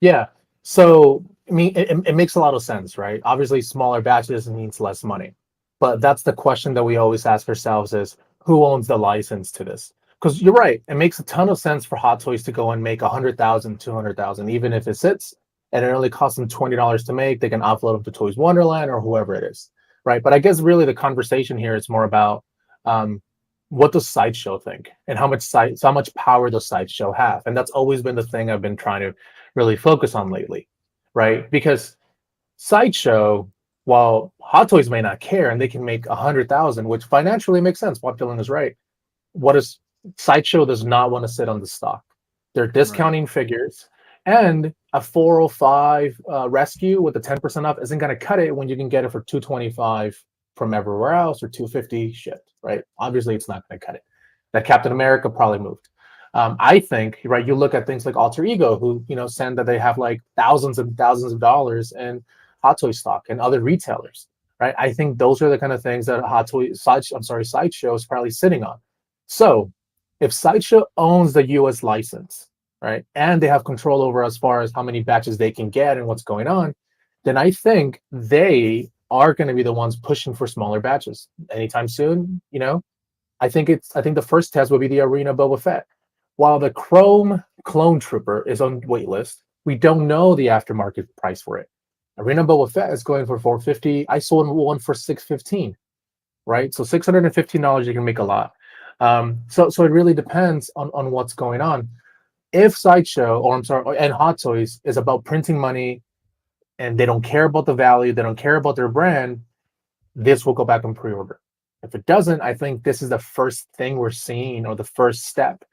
Yeah. So, I mean, it makes a lot of sense, right? Obviously, smaller batches means less money. But that's the question that we always ask ourselves is, who owns the license to this? Because you're right. It makes a ton of sense for Hot Toys to go and make 100,000, 200,000, even if it sits and it only costs them $20 to make. They can upload them to Toys Wonderland or whoever it is, right? But I guess really the conversation here is more about what does Sideshow think and how much power does Sideshow have? And that's always been the thing I've been trying to really focus on lately, right? Because Sideshow, while Hot Toys may not care and they can make 100,000, which financially makes sense, Bob Dylan is right. Sideshow does not want to sit on the stock. They're discounting figures, and a 405 rescue with the 10% off isn't going to cut it when you can get it for 225 from everywhere else, or 250 shipped, right? Obviously, it's not going to cut it. That Captain America probably moved. I think, right, you look at things like Alter Ego, who, send that they have like thousands and thousands of dollars in Hot Toy stock, and other retailers, right? I think those are the kind of things that Sideshow is probably sitting on. So if Sideshow owns the US license, right, and they have control over as far as how many batches they can get and what's going on, then I think they are going to be the ones pushing for smaller batches anytime soon. I think the first test would be the Arena Boba Fett. While the Chrome Clone Trooper is on waitlist, we don't know the aftermarket price for it. Arena Boba Fett is going for $450. I sold one for $615, right? So $615, you can make a lot. So it really depends on what's going on. If Sideshow, and Hot Toys is about printing money, and they don't care about the value, they don't care about their brand, this will go back on pre-order. If it doesn't, I think this is the first thing we're seeing, or the first step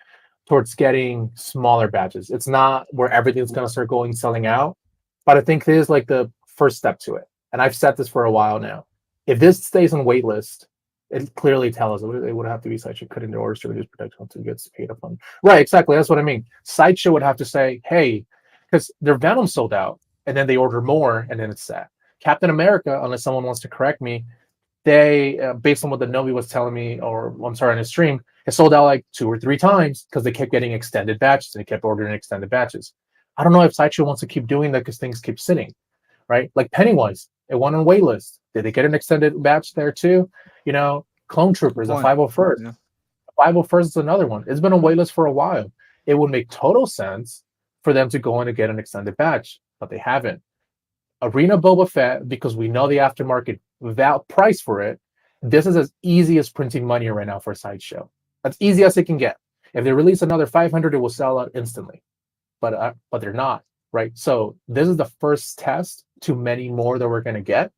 towards getting smaller batches. It's not where everything's going to start selling out, but I think this is like the first step to it. And I've said this for a while now. If this stays on waitlist, it clearly tells us it would have to be Sideshow cut into orders to reduce production until it gets paid upon. Right, exactly. That's what I mean. Sideshow would have to say, hey, because their Venom sold out, and then they order more, and then it's sad. Captain America, unless someone wants to correct me, they, based on what the Novi was telling me, on his stream, it sold out like 2 or 3 times because they kept getting extended batches and they kept ordering extended batches. I don't know if Sideshow wants to keep doing that because things keep sitting, right? Like Pennywise, it won on waitlist. Did they get an extended batch there too? You know, Clone Troopers, the 501st. Yeah. 501st is another one. It's been on waitlist for a while. It would make total sense for them to go in and get an extended batch, but they haven't. Arena Boba Fett, because we know the aftermarket price for it, this is as easy as printing money right now for a Sideshow. That's easy as it can get. If they release another 500, it will sell out instantly. But they're not, right? So this is the first test to many more that we're going to get.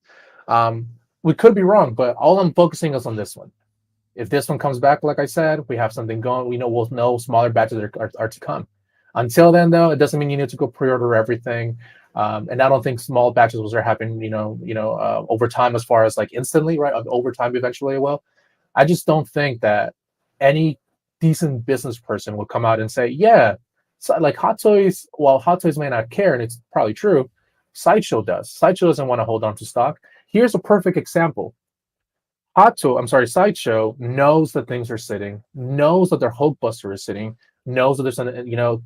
We could be wrong, but all I'm focusing is on this one. If this one comes back, like I said, we have something going. We'll know smaller batches are to come. Until then, though, it doesn't mean you need to go pre-order everything. And I don't think small batches will start happening, over time, as far as like instantly, right? Over time, eventually it will. I just don't think that any decent business person will come out and say, yeah, so like Hot Toys, while Hot Toys may not care, and it's probably true, Sideshow does. Sideshow doesn't want to hold on to stock. Here's a perfect example. Sideshow knows that things are sitting, knows that their Hulkbuster is sitting, knows that there's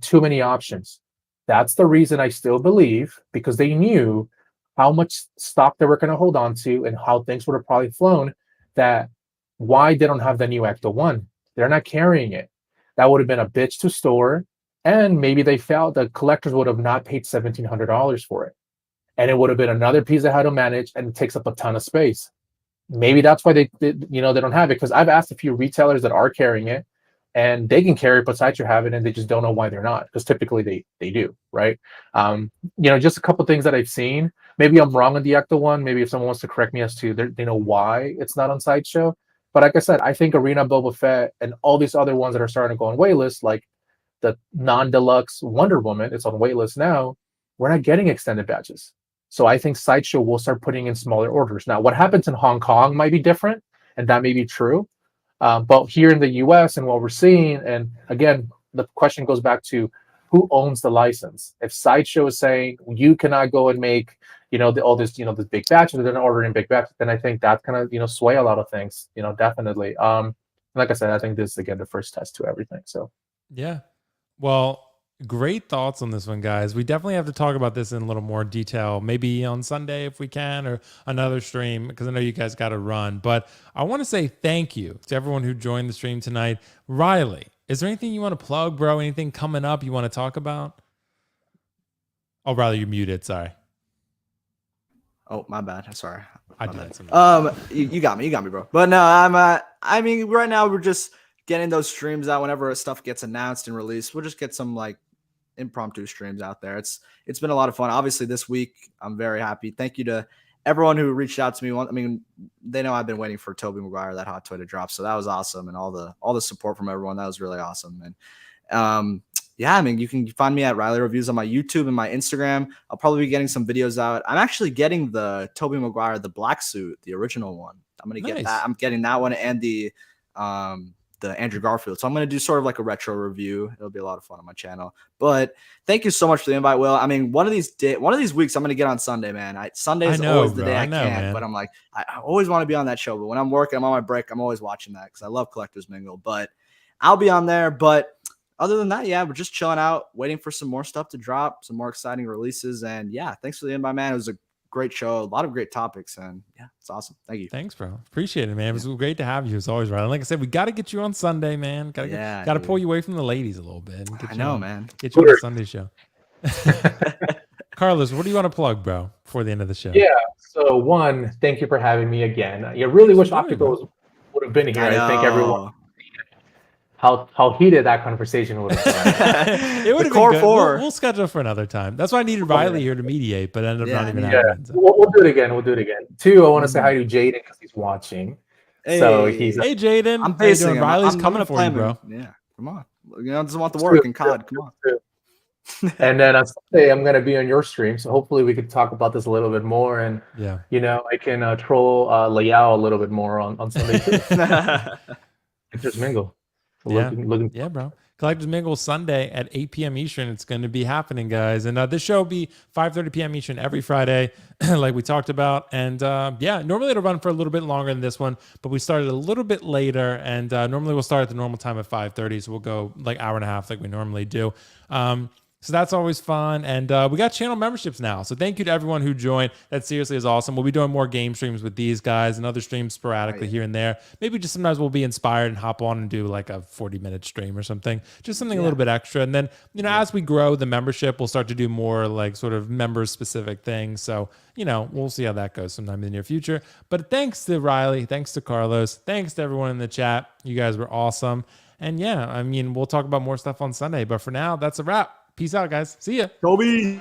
too many options. That's the reason I still believe, because they knew how much stock they were going to hold on to and how things would have probably flown, that why they don't have the new Ecto 1. They're not carrying it. That would have been a bitch to store, and maybe they felt the collectors would have not paid $1,700 for it. And it would have been another piece they had to manage, and it takes up a ton of space. Maybe that's why they don't have it, because I've asked a few retailers that are carrying it, and they can carry it, but Sideshow have it, and they just don't know why they're not, because typically they do, right? Just a couple things that I've seen. Maybe I'm wrong on the Ecto one. Maybe if someone wants to correct me as to they know why it's not on Sideshow. But like I said, I think Arena Boba Fett and all these other ones that are starting to go on waitlist, like the non-deluxe Wonder Woman, it's on waitlist now. We're not getting extended batches. So I think Sideshow will start putting in smaller orders. Now, what happens in Hong Kong might be different, and that may be true. But here in the US and what we're seeing, and again, the question goes back to who owns the license. If Sideshow is saying you cannot go and make, this big batches, they're not ordering big batches, then I think that's gonna, sway a lot of things, definitely. Like I said, I think this is again the first test to everything. So yeah, well, great thoughts on this one, guys. We definitely have to talk about this in a little more detail, maybe on Sunday if we can, or another stream, because I know you guys got to run. But I want to say thank you to everyone who joined the stream tonight. Riley, is there anything you want to plug, bro? Anything coming up you want to talk about? Oh, Riley, you're muted. Sorry. Oh, my bad. Sorry. I did. You got me, bro. But no, right now we're just getting those streams out whenever stuff gets announced and released. We'll just get some like impromptu streams out there. It's been a lot of fun. Obviously, this week I'm very happy. Thank you to everyone who reached out to me. They know I've been waiting for Tobey Maguire, that hot toy, to drop, so that was awesome, and all the support from everyone, that was really awesome. And you can find me at Riley Reviews on my YouTube and my Instagram. I'll probably be getting some videos out. I'm actually getting the Tobey Maguire, the black suit, the original one. I'm gonna get that. I'm getting that one and the Andrew Garfield. So I'm going to do sort of like a retro review. It'll be a lot of fun on my channel. But thank you so much for the invite, Will. One of these weeks I'm going to get on Sunday, man. Sunday is always the day I can't. Man. But I'm like, I always want to be on that show. But when I'm working, I'm on my break, I'm always watching that because I love Collectors Mingle. But I'll be on there. But other than that, we're just chilling out, waiting for some more stuff to drop, some more exciting releases. And thanks for the invite, man. It was a great show, a lot of great topics, and it's awesome. Thank you. Thanks, bro. Appreciate it, man. It was great to have you as always, Riley. Like I said, we got to get you on Sunday, man. Got to pull you away from the ladies a little bit. And man. Get you on the Sunday show. Carlos, what do you want to plug, bro, before the end of the show? Yeah. So one, thank you for having me again. I really wish Optical would have been here. I think everyone. How heated that conversation would have been. It would have been good. We'll schedule for another time. That's why I needed Riley here to mediate, but ended up not even happening. So. We'll do it again. Two, I want to say hi to Jaden because he's watching. Hey, hey Jaden. I'm facing him. Riley's coming for you, bro. Yeah, come on. I just want the work in COD. Come on. And then on Sunday, I'm going to be on your stream, so hopefully we could talk about this a little bit more. And I can troll Liao a little bit more on Sunday too. Collectors Mingle. Yeah, bro. Collectors Mingle Sunday at 8 p.m. Eastern. It's going to be happening, guys. And this show will be 5:30 p.m. Eastern every Friday, like we talked about. And normally it'll run for a little bit longer than this one, but we started a little bit later. And normally we'll start at the normal time at 5:30, so we'll go like hour and a half like we normally do. So that's always fun. And we got channel memberships now. So thank you to everyone who joined. That seriously is awesome. We'll be doing more game streams with these guys and other streams sporadically here and there. Maybe just sometimes we'll be inspired and hop on and do like a 40-minute stream or something. Just something a little bit extra. And then, as we grow the membership, we'll start to do more like sort of member-specific things. So, we'll see how that goes sometime in the near future. But thanks to Riley. Thanks to Carlos. Thanks to everyone in the chat. You guys were awesome. And we'll talk about more stuff on Sunday. But for now, that's a wrap. Peace out, guys. See ya. Tobey.